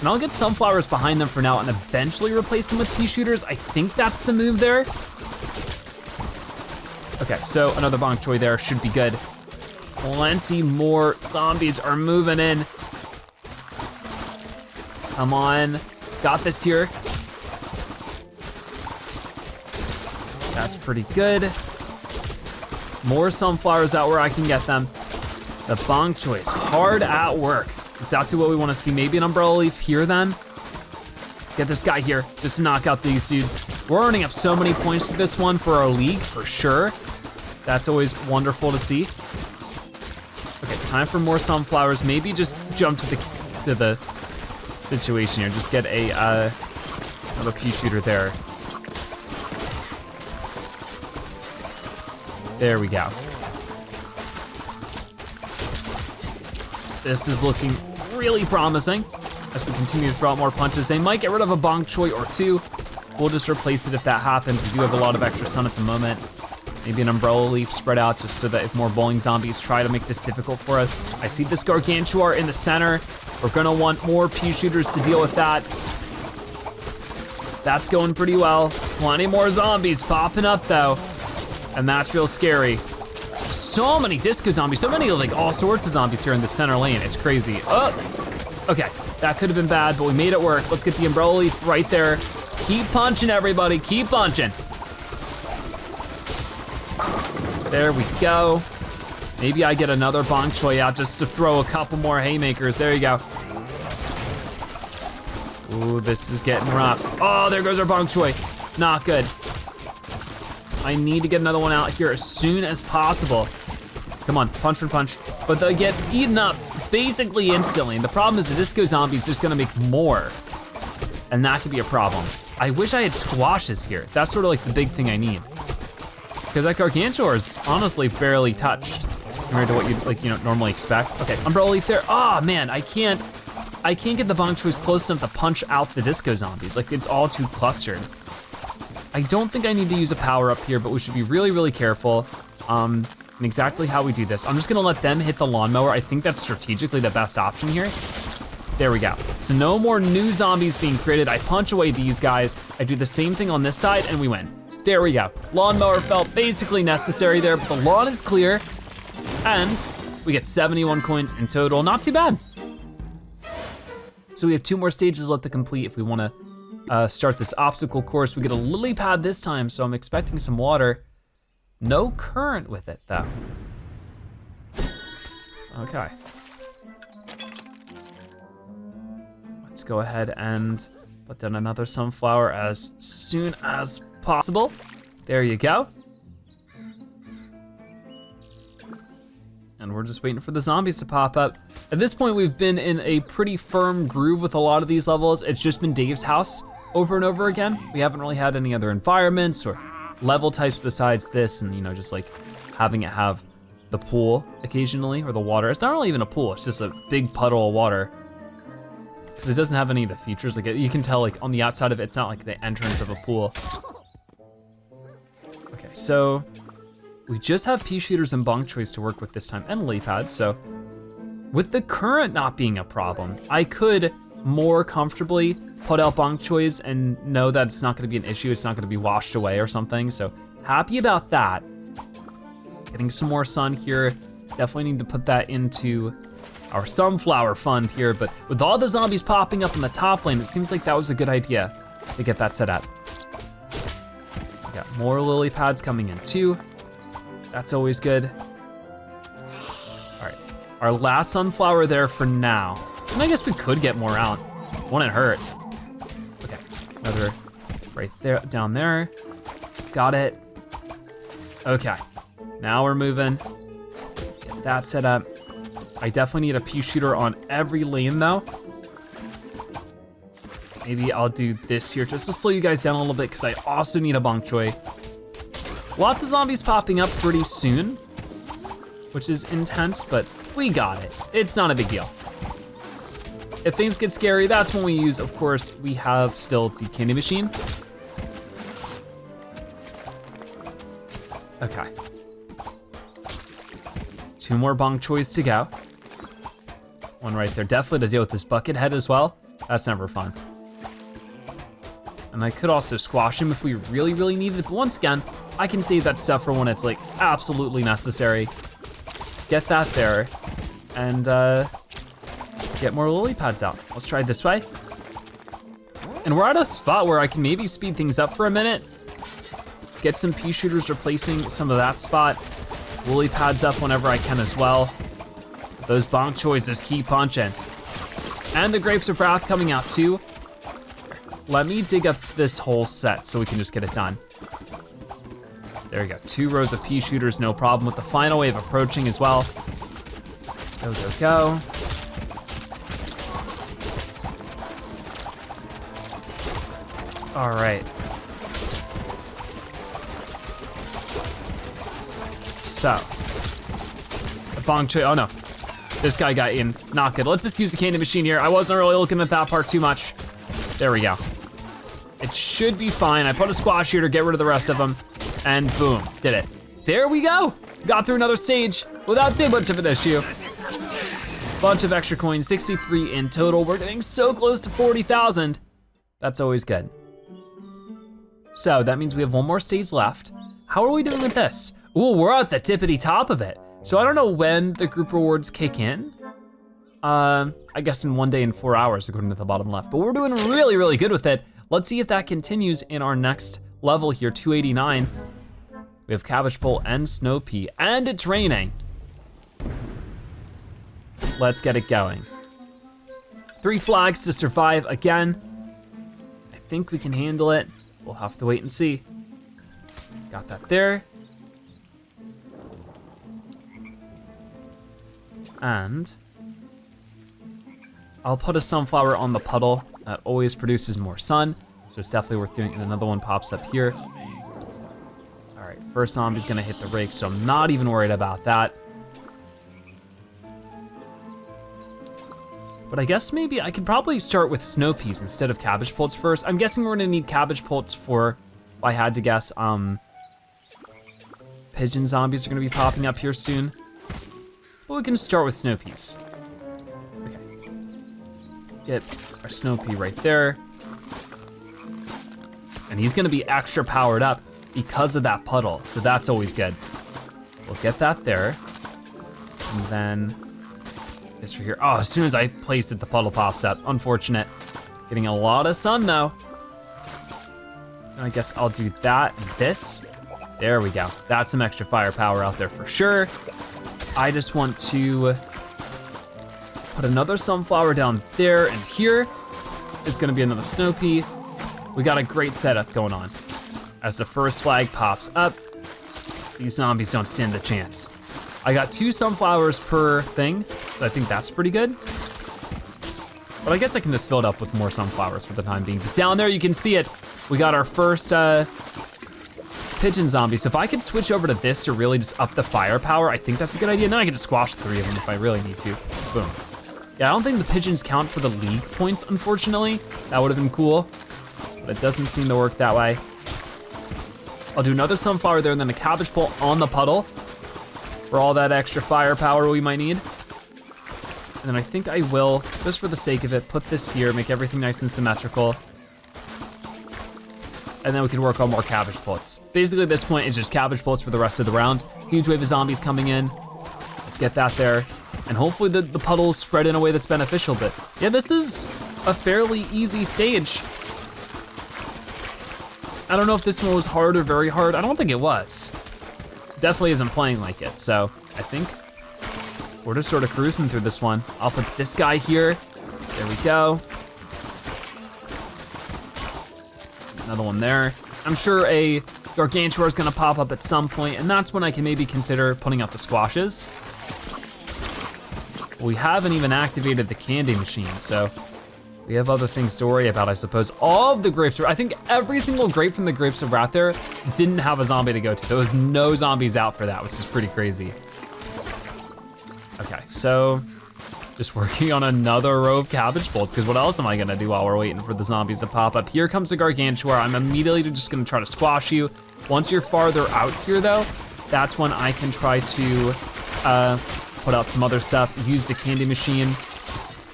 And I'll get sunflowers behind them for now and eventually replace them with Peashooters. I think that's the move there. Okay, so another bok choy there should be good. Plenty more zombies are moving in. Come on, got this here. That's pretty good. More sunflowers out where I can get them. The bok choys hard at work. Exactly what we want to see. Maybe an umbrella leaf here then. Get this guy here, just to knock out these dudes. We're earning up so many points to this one for our league, for sure. That's always wonderful to see. Okay, time for more sunflowers. Maybe just jump to the situation here. Just get another Peashooter there. There we go. This is looking really promising as we continue to throw out more punches. They might get rid of a bok choy or two. We'll just replace it if that happens. We do have a lot of extra sun at the moment. Maybe an umbrella leaf spread out just so that if more bowling zombies try to make this difficult for us. I see this gargantuar in the center. We're gonna want more Peashooters to deal with that. That's going pretty well. Plenty more zombies popping up though. And that's real scary. So many disco zombies, so many like all sorts of zombies here in the center lane, it's crazy. Oh, okay, that could have been bad, but we made it work. Let's get the umbrella leaf right there. Keep punching, everybody, keep punching. There we go. Maybe I get another bok choy out just to throw a couple more haymakers. There you go. Ooh, this is getting rough. Oh, there goes our bok choy. Not good. I need to get another one out here as soon as possible. Come on, punch for punch. But they get eaten up basically instantly. And the problem is the disco zombie's just gonna make more. And that could be a problem. I wish I had squashes here. That's sort of like the big thing I need. Because that gargantuar is honestly barely touched compared to what you'd normally expect. Okay, umbrella leaf there. Oh man, I can't get the bok choys close enough to punch out the disco zombies. Like it's all too clustered. I don't think I need to use a power up here, but we should be really, really careful in exactly how we do this. I'm just gonna let them hit the lawnmower. I think that's strategically the best option here. There we go. So no more new zombies being created. I punch away these guys. I do the same thing on this side and we win. There we go. Lawnmower felt basically necessary there, but the lawn is clear and we get 71 coins in total. Not too bad. So we have 2 more stages left to complete if we wanna start this obstacle course. We get a lily pad this time, so I'm expecting some water. No current with it though. Okay. Let's go ahead and put down another sunflower as soon as possible. There you go. And we're just waiting for the zombies to pop up. At this point, we've been in a pretty firm groove with a lot of these levels. It's just been Dave's house over and over again. We haven't really had any other environments or level types besides this, and just like having it have the pool occasionally, or the water. It's not really even a pool, it's just a big puddle of water. Because it doesn't have any of the features. Like you can tell like on the outside of it, it's not like the entrance of a pool. Okay, so we just have Peashooters and bunk choice to work with this time, and lily pads, so with the current not being a problem, I could more comfortably put out bunk choice and know that it's not gonna be an issue, it's not gonna be washed away or something, so happy about that. Getting some more sun here. Definitely need to put that into our sunflower fund here, but with all the zombies popping up in the top lane, it seems like that was a good idea to get that set up. We got more lily pads coming in too. That's always good. All right, our last sunflower there for now. And I guess we could get more out. Wouldn't hurt. Okay, another right there, down there. Got it. Okay. Now we're moving. Get that set up. I definitely need a Peashooter on every lane though. Maybe I'll do this here just to slow you guys down a little bit, because I also need a bok choy. Lots of zombies popping up pretty soon, which is intense, but we got it. It's not a big deal. If things get scary, that's when we use, of course, we have still the candy machine. Okay. 2 more bong choys to go. One right there, definitely to deal with this bucket head as well. That's never fun. And I could also squash him if we really, really needed it, but once again, I can save that stuff for when it's like absolutely necessary. Get that there, and get more lily pads out. Let's try it this way. And we're at a spot where I can maybe speed things up for a minute. Get some Peashooters replacing some of that spot. Lily pads up whenever I can as well. Those bonk choices keep punching. And the Grapes of Wrath coming out too. Let me dig up this whole set so we can just get it done. There we go, 2 rows of Peashooters, no problem with the final wave approaching as well. Go, go, go. All right. So, the bong choy, oh no. This guy got in, not good. Let's just use the candy machine here. I wasn't really looking at that part too much. There we go. It should be fine. I put a squash here to get rid of the rest of them, and boom, did it. There we go. Got through another stage without too much of an issue. Bunch of extra coins, 63 in total. We're getting so close to 40,000. That's always good. So that means we have one more stage left. How are we doing with this? Ooh, we're at the tippity top of it. So I don't know when the group rewards kick in. I guess in 1 day and 4 hours, according to the bottom left, but we're doing really, really good with it. Let's see if that continues in our next level here, 289. We have Cabbage Pole and Snow Pea, and it's raining. Let's get it going. 3 flags to survive again. I think we can handle it. We'll have to wait and see. Got that there. And I'll put a sunflower on the puddle. That always produces more sun, so it's definitely worth doing, and another one pops up here. All right, first zombie's gonna hit the rake, so I'm not even worried about that. But I guess maybe I could probably start with snow peas instead of cabbage pults first. I'm guessing we're gonna need cabbage pults for, if I had to guess, pigeon zombies are gonna be popping up here soon. But we can start with snow peas. Okay. Get our snow pea right there. And he's gonna be extra powered up because of that puddle, so that's always good. We'll get that there. And then this right here. Oh, as soon as I place it, the puddle pops up. Unfortunate. Getting a lot of sun though. And I guess I'll do that and this. There we go. That's some extra firepower out there for sure. I just want to put another sunflower down there, and here is gonna be another snow pea. We got a great setup going on. As the first flag pops up, these zombies don't stand a chance. I got 2 sunflowers per thing, so I think that's pretty good. But I guess I can just fill it up with more sunflowers for the time being. But down there, you can see it. We got our first pigeon zombie. So if I could switch over to this to really just up the firepower, I think that's a good idea. Now I can just squash 3 of them if I really need to. Boom. Yeah, I don't think the pigeons count for the league points, unfortunately. That would have been cool, but it doesn't seem to work that way. I'll do another sunflower there and then a cabbage pole on the puddle for all that extra firepower we might need. And then I think I will, just for the sake of it, put this here, make everything nice and symmetrical. And then we can work on more cabbage plots. Basically at this point, it's just cabbage plots for the rest of the round. Huge wave of zombies coming in. Let's get that there. And hopefully the puddles spread in a way that's beneficial, but yeah, this is a fairly easy stage. I don't know if this one was hard or very hard. I don't think it was. Definitely isn't playing like it, so I think we're just sort of cruising through this one. I'll put this guy here. There we go. Another one there. I'm sure a Gargantua is gonna pop up at some point, and that's when I can maybe consider putting up the squashes. We haven't even activated the candy machine, so we have other things to worry about, I suppose. All of the grapes, I think every single grape from the grapes that were out there didn't have a zombie to go to. There was no zombies out for that, which is pretty crazy. Okay, so just working on another row of cabbage bolts, because what else am I gonna do while we're waiting for the zombies to pop up? Here comes the Gargantua. I'm immediately just gonna try to squash you. Once you're farther out here though, that's when I can try to put out some other stuff, use the candy machine,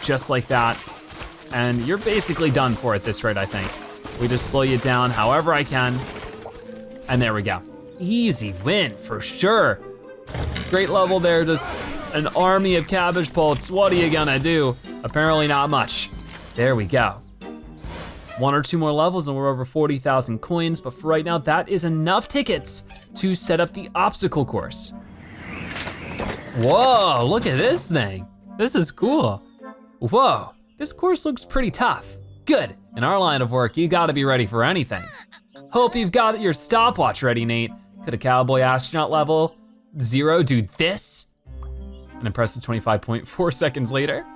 just like that. And you're basically done for at this rate, I think. We just slow you down however I can, and there we go. Easy win, for sure. Great level there, just an army of cabbage bolts. What are you gonna do? Apparently not much. There we go. 1 or 2 more levels and we're over 40,000 coins, but for right now, that is enough tickets to set up the obstacle course. Whoa, look at this thing. This is cool. Whoa, this course looks pretty tough. Good, in our line of work, you gotta be ready for anything. Hope you've got your stopwatch ready, Nate. Could a cowboy astronaut level 0 do this? An impressive 25.4 seconds later.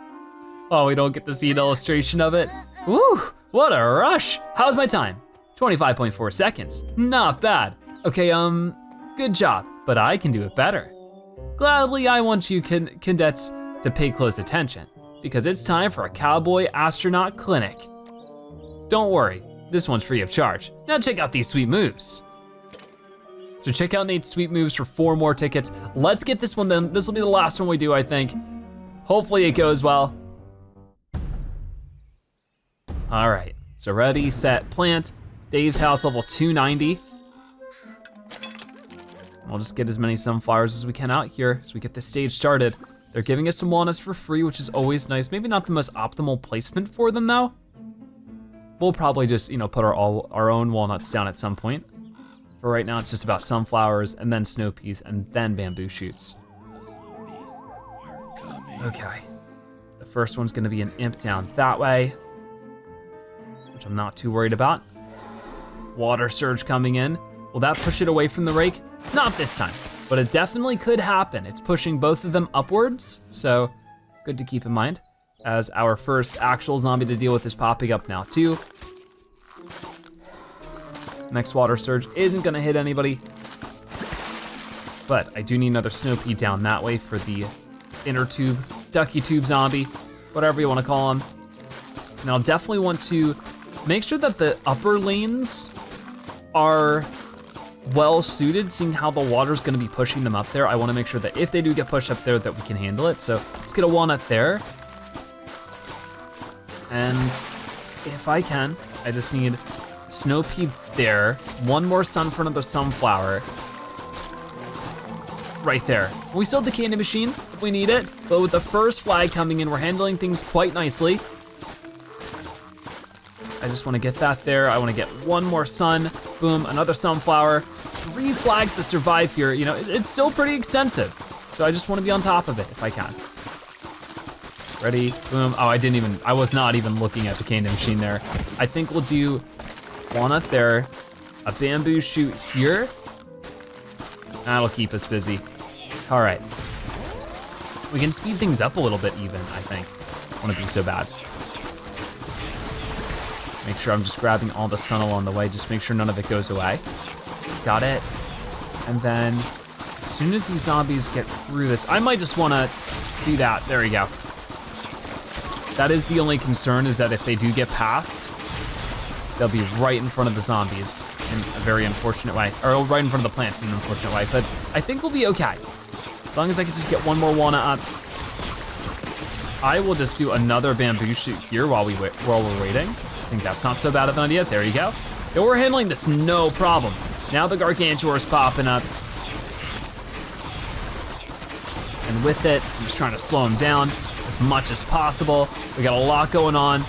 Oh, we don't get to see an illustration of it. Woo, what a rush. How's my time? 25.4 seconds, not bad. Okay, good job, but I can do it better. Gladly, I want you cadets to pay close attention because it's time for a cowboy astronaut clinic. Don't worry, this one's free of charge. Now check out these sweet moves. So check out Nate's sweet moves for 4 more tickets. Let's get this one done. This will be the last one we do, I think. Hopefully it goes well. All right, so ready, set, plant. Dave's house level 290. We'll just get as many sunflowers as we can out here as we get this stage started. They're giving us some walnuts for free, which is always nice. Maybe not the most optimal placement for them though. We'll probably just, put our own walnuts down at some point. For right now, it's just about sunflowers and then snow peas and then bamboo shoots. Okay, the first one's gonna be an imp down that way, which I'm not too worried about. Water surge coming in. Will that push it away from the rake? Not this time, but it definitely could happen. It's pushing both of them upwards, so good to keep in mind, as our first actual zombie to deal with is popping up now too. Next water surge isn't gonna hit anybody, but I do need another snow pea down that way for the inner tube, ducky tube zombie, whatever you wanna call him. And I'll definitely want to make sure that the upper lanes are well suited, seeing how the water's gonna be pushing them up there. I wanna make sure that if they do get pushed up there that we can handle it. So let's get a walnut there. And if I can, I just need snow pea there, 1 more sun for another sunflower. Right there. We still have the candy machine if we need it, but with the first flag coming in, we're handling things quite nicely. I just wanna get that there. I wanna get 1 more sun, boom, another sunflower. 3 flags to survive here. It's still pretty extensive. So I just wanna be on top of it if I can. Ready, boom. Oh, I was not even looking at the candy machine there. I think we'll do walnut there, a bamboo shoot here. That'll keep us busy. All right, We can speed things up a little bit even, I think. Wouldn't be so bad. Make sure I'm just grabbing all the sun along the way, just make sure none of it goes away. Got it. And then, as soon as these zombies get through this, I might just wanna do that, there we go. That is the only concern, is that if they do get past, they'll be right in front of the zombies in a very unfortunate way, or right in front of the plants in an unfortunate way, but I think we'll be okay. As long as I can just get one more Wana up. I will just do another bamboo shoot here while we're waiting. I think that's not so bad of an idea, there you go. Yeah, we're handling this no problem. Now the Gargantuar's popping up. And with it, I'm just trying to slow him down as much as possible. We got a lot going on.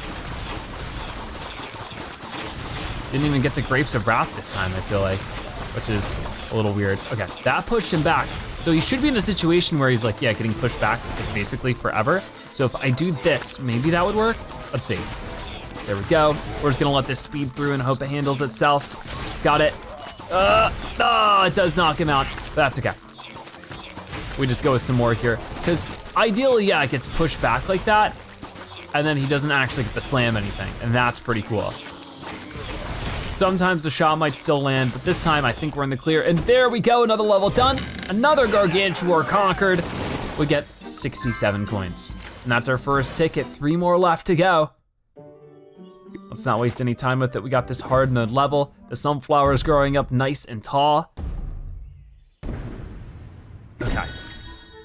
Didn't even get the Grapes of Wrath this time, I feel like, which is a little weird. Okay, that pushed him back. So he should be in a situation where he's like, yeah, getting pushed back like basically forever. So if I do this, maybe that would work. Let's see. There we go. We're just gonna let this speed through and hope it handles itself. Got it. Oh, it does knock him out, but that's okay. We just go with some more here. Because ideally, yeah, it gets pushed back like that, and then he doesn't actually get to slam anything, and that's pretty cool. Sometimes the shot might still land, but this time I think we're in the clear, and there we go, another level done. Another Gargantuar conquered. We get 67 coins. And that's our first ticket, 3 more left to go. Let's not waste any time with it. We got this hard mode level. The sunflower is growing up nice and tall. Okay,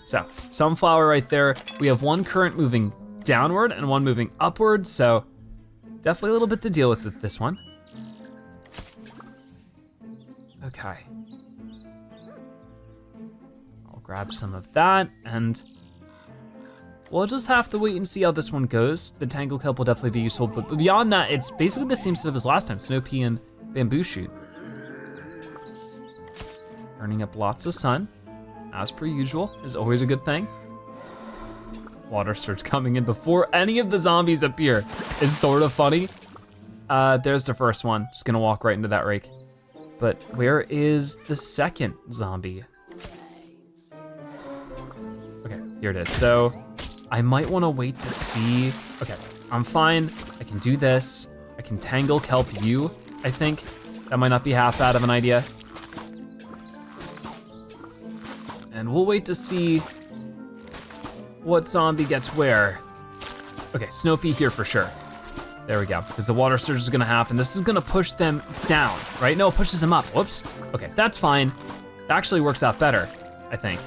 so sunflower right there. We have one current moving downward and one moving upward, so definitely a little bit to deal with this one. Okay. I'll grab some of that, and we'll just have to wait and see how this one goes. The Tangle Kelp will definitely be useful, but beyond that, it's basically the same setup as last time, Snow Pea and Bamboo Shoot. Earning up lots of sun, as per usual, is always a good thing. Water Surge coming in before any of the zombies appear is sort of funny. There's the first one, just gonna walk right into that rake. But where is the second zombie? Okay, here it is. So I might wanna wait to see. Okay, I'm fine. I can do this. I can Tangle Kelp you, I think. That might not be half bad of an idea. And we'll wait to see what zombie gets where. Okay, Snow Pea here for sure. There we go, because the Water Surge is gonna happen. This is gonna push them down, right? No, it pushes them up, whoops. Okay, that's fine. It actually works out better, I think.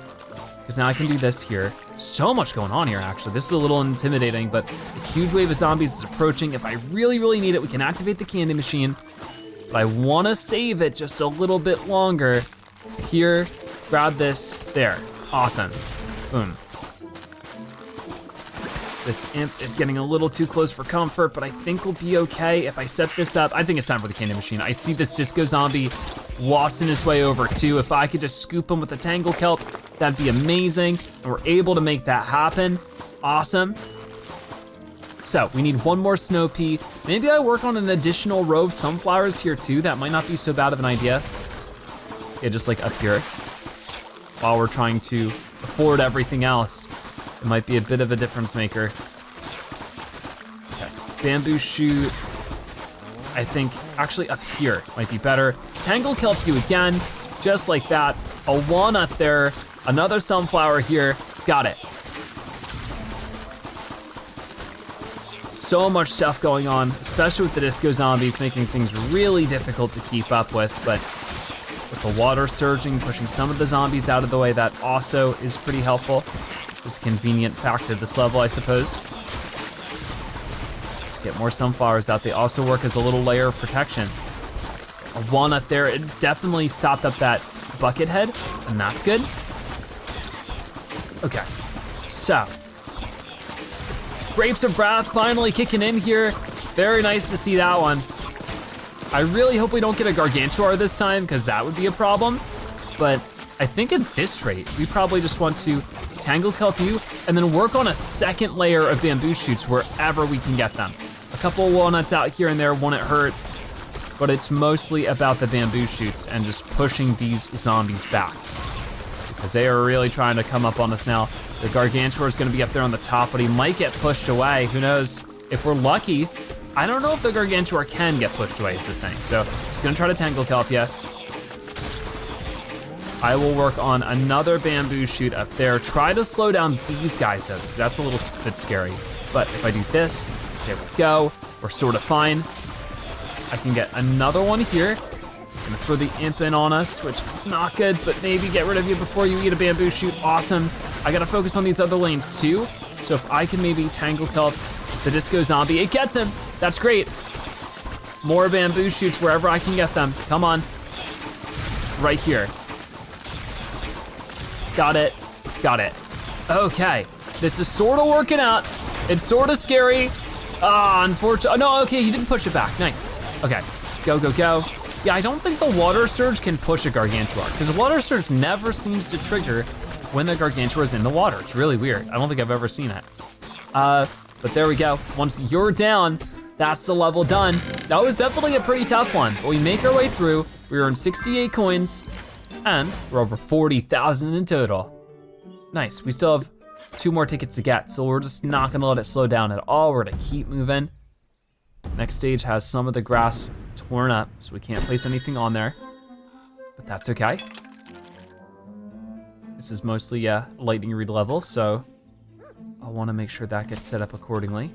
Because now I can do this here. So much going on here, actually. This is a little intimidating, but a huge wave of zombies is approaching. If I really, really need it, we can activate the candy machine. But I wanna save it just a little bit longer. Here, grab this, there, awesome, boom. This imp is getting a little too close for comfort, but I think we'll be okay if I set this up. I think it's time for the candy machine. I see this disco zombie watching his way over too. If I could just scoop him with the Tangle Kelp, that'd be amazing. And we're able to make that happen. Awesome. So we need one more Snow Pea. Maybe I work on an additional row of sunflowers here too. That might not be so bad of an idea. Yeah, just like up here. While we're trying to afford everything else. It might be a bit of a difference maker. Okay, Bamboo Shoot, I think actually up here might be better. Tangle Kelp you again, just like that. A walnut there, another sunflower here, got it. So much stuff going on, especially with the disco zombies, making things really difficult to keep up with, but with the water surging, pushing some of the zombies out of the way, that also is pretty helpful. Just a convenient fact of this level, I suppose. Just get more sunflowers out. They also work as a little layer of protection. A walnut there, it definitely sopped up that bucket head, and that's good. Okay, so. Grapes of Wrath finally kicking in here. Very nice to see that one. I really hope we don't get a Gargantuar this time, because that would be a problem. But I think at this rate, we probably just want to Tangle Kelp you, and then work on a second layer of Bamboo Shoots wherever we can get them. A couple of walnuts out here and there won't hurt, but it's mostly about the Bamboo Shoots and just pushing these zombies back. because they are really trying to come up on us now. The Gargantuar is gonna be up there on the top, but he might get pushed away. Who knows? If we're lucky, I don't know if the Gargantuar can get pushed away is the thing. So just gonna try to tangle kelp you. I will work on another bamboo shoot up there. Try to slow down these guys though, because that's a little bit scary. But if I do this, there we go. We're sort of fine. I can get another one here. I'm gonna throw the imp in on us, which is not good, but maybe get rid of you before you eat a bamboo shoot. Awesome. I gotta focus on these other lanes too. So if I can maybe tangle kelp the disco zombie, it gets him. That's great. More bamboo shoots wherever I can get them. Come on. Right here. Got it. Got it. Okay. This is sort of working out. It's sort of scary. Unfortunately. No, okay, he didn't push it back. Nice. Okay. Go, go, go. Yeah, I don't think the water surge can push a Gargantuar, because the water surge never seems to trigger when the Gargantuar is in the water. It's really weird. I don't think I've ever seen it. But there we go. Once you're down, that's the level done. That was definitely a pretty tough one, but we make our way through. We earned 68 coins, and we're over 40,000 in total. Nice, we still have 2 more tickets to get, so we're just not gonna let it slow down at all. We're gonna keep moving. Next stage has some of the grass torn up, so we can't place anything on there, but that's okay. This is mostly a lightning reed level, so I'll wanna make sure that gets set up accordingly.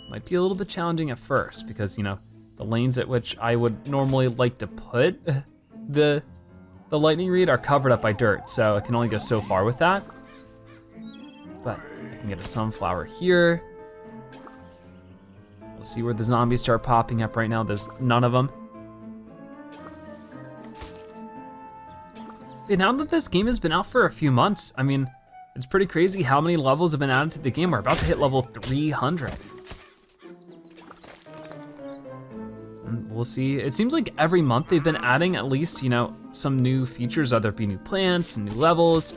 Might be a little bit challenging at first because, you know, the lanes at which I would normally like to put the lightning reed are covered up by dirt, so I can only go so far with that. But I can get a sunflower here. We'll see where the zombies start popping up right now. There's none of them. And now that this game has been out for a few months, I mean, it's pretty crazy how many levels have been added to the game. We're about to hit level 300. And we'll see. It seems like every month they've been adding at least, you know, some new features, whether it be new plants and new levels.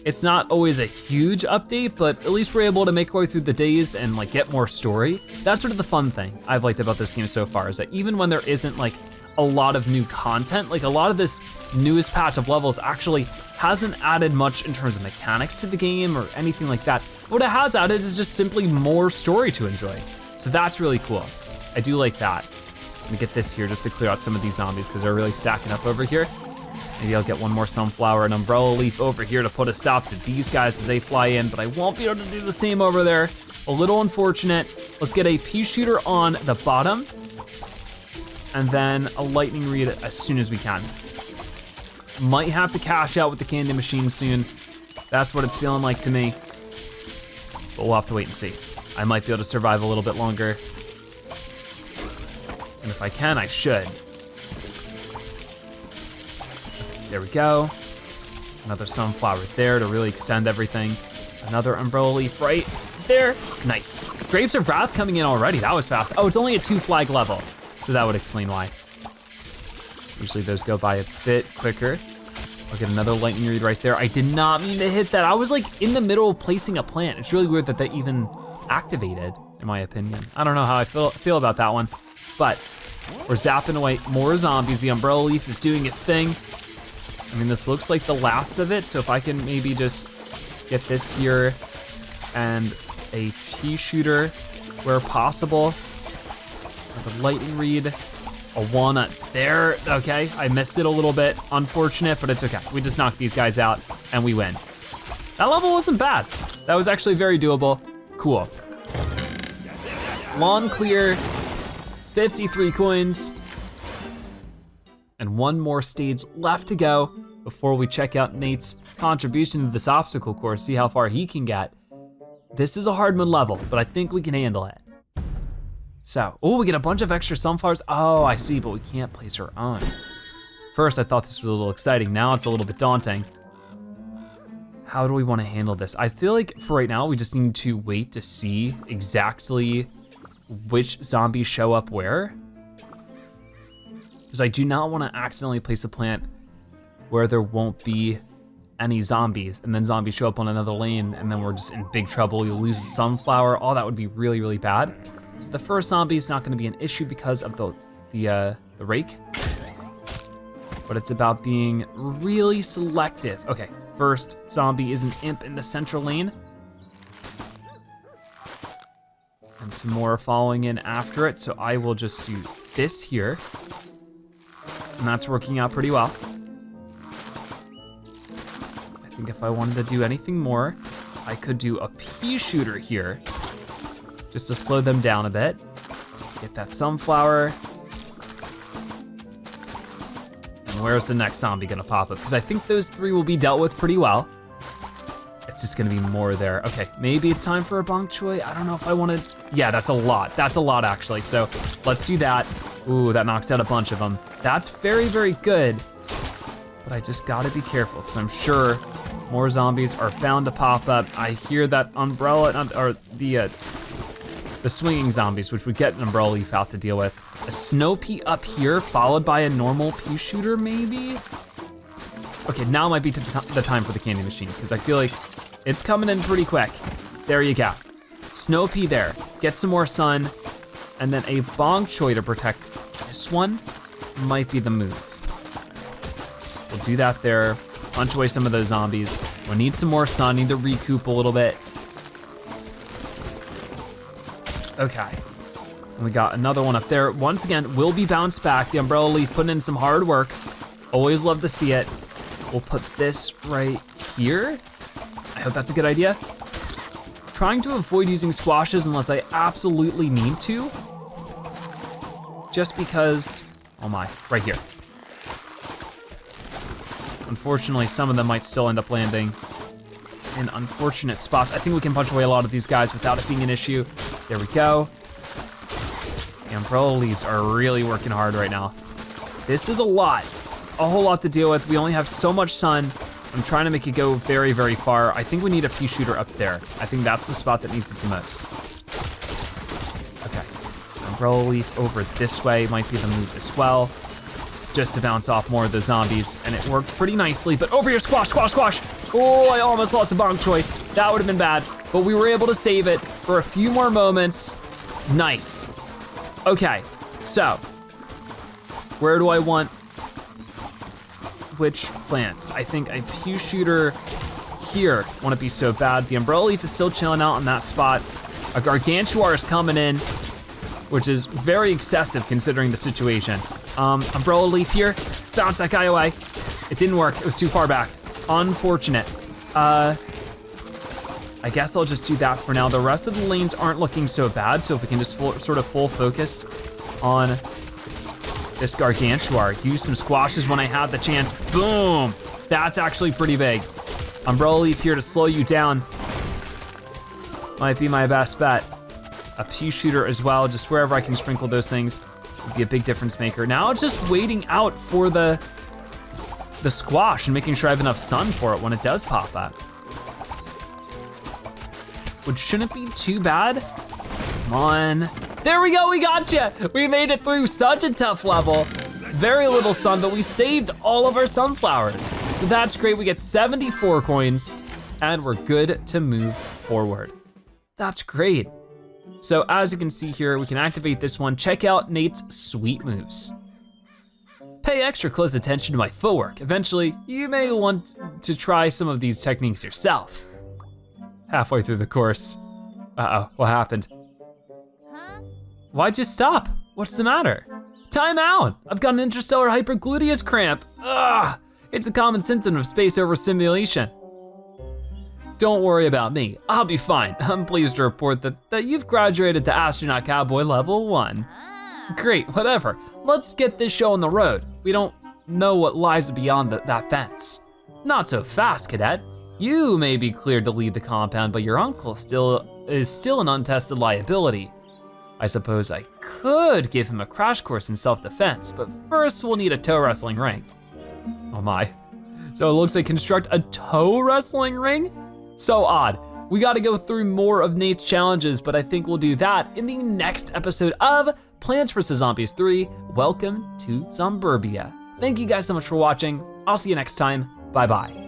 It's not always a huge update, but at least we're able to make our way through the days and like get more story. That's sort of the fun thing I've liked about this game so far, is that even when there isn't like a lot of new content, like a lot of this newest patch of levels actually hasn't added much in terms of mechanics to the game or anything like that. What it has added is just simply more story to enjoy. So that's really cool. I do like that. Let me get this here just to clear out some of these zombies because they're really stacking up over here. Maybe I'll get one more sunflower and umbrella leaf over here to put a stop to these guys as they fly in, but I won't be able to do the same over there. A little unfortunate. Let's get a Peashooter on the bottom and then a lightning reed as soon as we can. Might have to cash out with the candy machine soon. That's what it's feeling like to me. But we'll have to wait and see. I might be able to survive a little bit longer. And if I can, I should. There we go. Another sunflower there to really extend everything. Another umbrella leaf right there. Nice. Grapes of Wrath coming in already. That was fast. Oh, it's only a 2 flag level. So that would explain why. Usually those go by a bit quicker. I'll get another lightning reed right there. I did not mean to hit that. I was like in the middle of placing a plant. It's really weird that that even activated, in my opinion. I don't know how I feel about that one, but we're zapping away more zombies. The umbrella leaf is doing its thing. I mean, this looks like the last of it, so if I can maybe just get this here and a Peashooter where possible. With a lightning reed, a walnut there. Okay, I missed it a little bit. Unfortunate, but it's okay. We just knocked these guys out and we win. That level wasn't bad. That was actually very doable. Cool. Lawn clear, 53 coins. And one more stage left to go before we check out Nate's contribution to this obstacle course, see how far he can get. This is a hard mode level, but I think we can handle it. So, oh, we get a bunch of extra sunflowers. Oh, I see, but we can't place our own. First, I thought this was a little exciting. Now it's a little bit daunting. How do we want to handle this? I feel like for right now, we just need to wait to see exactly which zombies show up where. Because I do not want to accidentally place a plant where there won't be any zombies, and then zombies show up on another lane, and then we're just in big trouble. You'll lose a sunflower. All that would be really, really bad. The first zombie is not going to be an issue because of the rake. but it's about being really selective. Okay, first zombie is an imp in the central lane. And some more following in after it, so I will just do this here. And that's working out pretty well. I think if I wanted to do anything more, I could do a Peashooter here, just to slow them down a bit. Get that sunflower. And where's the next zombie gonna pop up? Because I think those 3 will be dealt with pretty well. It's just gonna be more there. Okay, maybe it's time for a bok choy. I don't know if I wanna, yeah, that's a lot. That's a lot actually, so let's do that. Ooh, that knocks out a bunch of them. That's very, very good, but I just gotta be careful, because I'm sure more zombies are bound to pop up. I hear that umbrella, or the swinging zombies, which would get an umbrella leaf out to deal with. A snow pea up here, followed by a normal Peashooter, maybe? Okay, now might be the time for the candy machine, because I feel like it's coming in pretty quick. There you go. Snow pea there, get some more sun, and then a bok choy to protect this one might be the move. We'll do that there, punch away some of those zombies. We need some more sun, need to recoup a little bit. Okay, and we got another one up there. Once again, will be bounced back. The umbrella leaf putting in some hard work. Always love to see it. We'll put this right here. I hope that's a good idea. Trying to avoid using squashes unless I absolutely need to. Just because, oh my, right here. Unfortunately, some of them might still end up landing in unfortunate spots. I think we can punch away a lot of these guys without it being an issue. There we go. The umbrella leaves are really working hard right now. This is a whole lot to deal with. We only have so much sun. I'm trying to make it go very, very far. I think we need a Peashooter up there. I think that's the spot that needs it the most. Okay, umbrella leaf over this way might be the move as well, just to bounce off more of the zombies, and it worked pretty nicely, but over here, squash, squash, squash. Oh, I almost lost a bok choy. That would have been bad, but we were able to save it for a few more moments. Nice. Okay, so, where do I want which plants? I think a Peashooter here wouldn't be so bad. The umbrella leaf is still chilling out in that spot. A gargantuar is coming in, which is very excessive considering the situation. Umbrella leaf here, bounce that guy away. It didn't work, it was too far back. Unfortunate. I guess I'll just do that for now. The rest of the lanes aren't looking so bad, so if we can just sort of full focus on this gargantuar. Use some squashes when I have the chance. Boom! That's actually pretty big. Umbrella leaf here to slow you down. Might be my best bet. A Peashooter as well, just wherever I can sprinkle those things would be a big difference maker. Now it's just waiting out for the squash and making sure I have enough sun for it when it does pop up. Which shouldn't be too bad. Come on. There we go, we got you. We made it through such a tough level. Very little sun, but we saved all of our sunflowers. So that's great, we get 74 coins and we're good to move forward. That's great. So as you can see here, we can activate this one. Check out Nate's sweet moves. Pay extra close attention to my footwork. Eventually, you may want to try some of these techniques yourself. Halfway through the course. Uh-oh, what happened? Huh? Why'd you stop? What's the matter? Time out! I've got an interstellar hypergluteus cramp. Ugh! It's a common symptom of space over simulation. Don't worry about me, I'll be fine. I'm pleased to report that you've graduated to astronaut cowboy level 1. Ah. Great, whatever. Let's get this show on the road. We don't know what lies beyond that fence. Not so fast, cadet. You may be cleared to leave the compound, but your uncle is still an untested liability. I suppose I could give him a crash course in self-defense, but first we'll need a toe wrestling ring. Oh my. So it looks like construct a toe wrestling ring? So odd. We gotta go through more of Nate's challenges, but I think we'll do that in the next episode of Plants vs. Zombies 3. Welcome to Zomburbia. Thank you guys so much for watching. I'll see you next time. Bye-bye.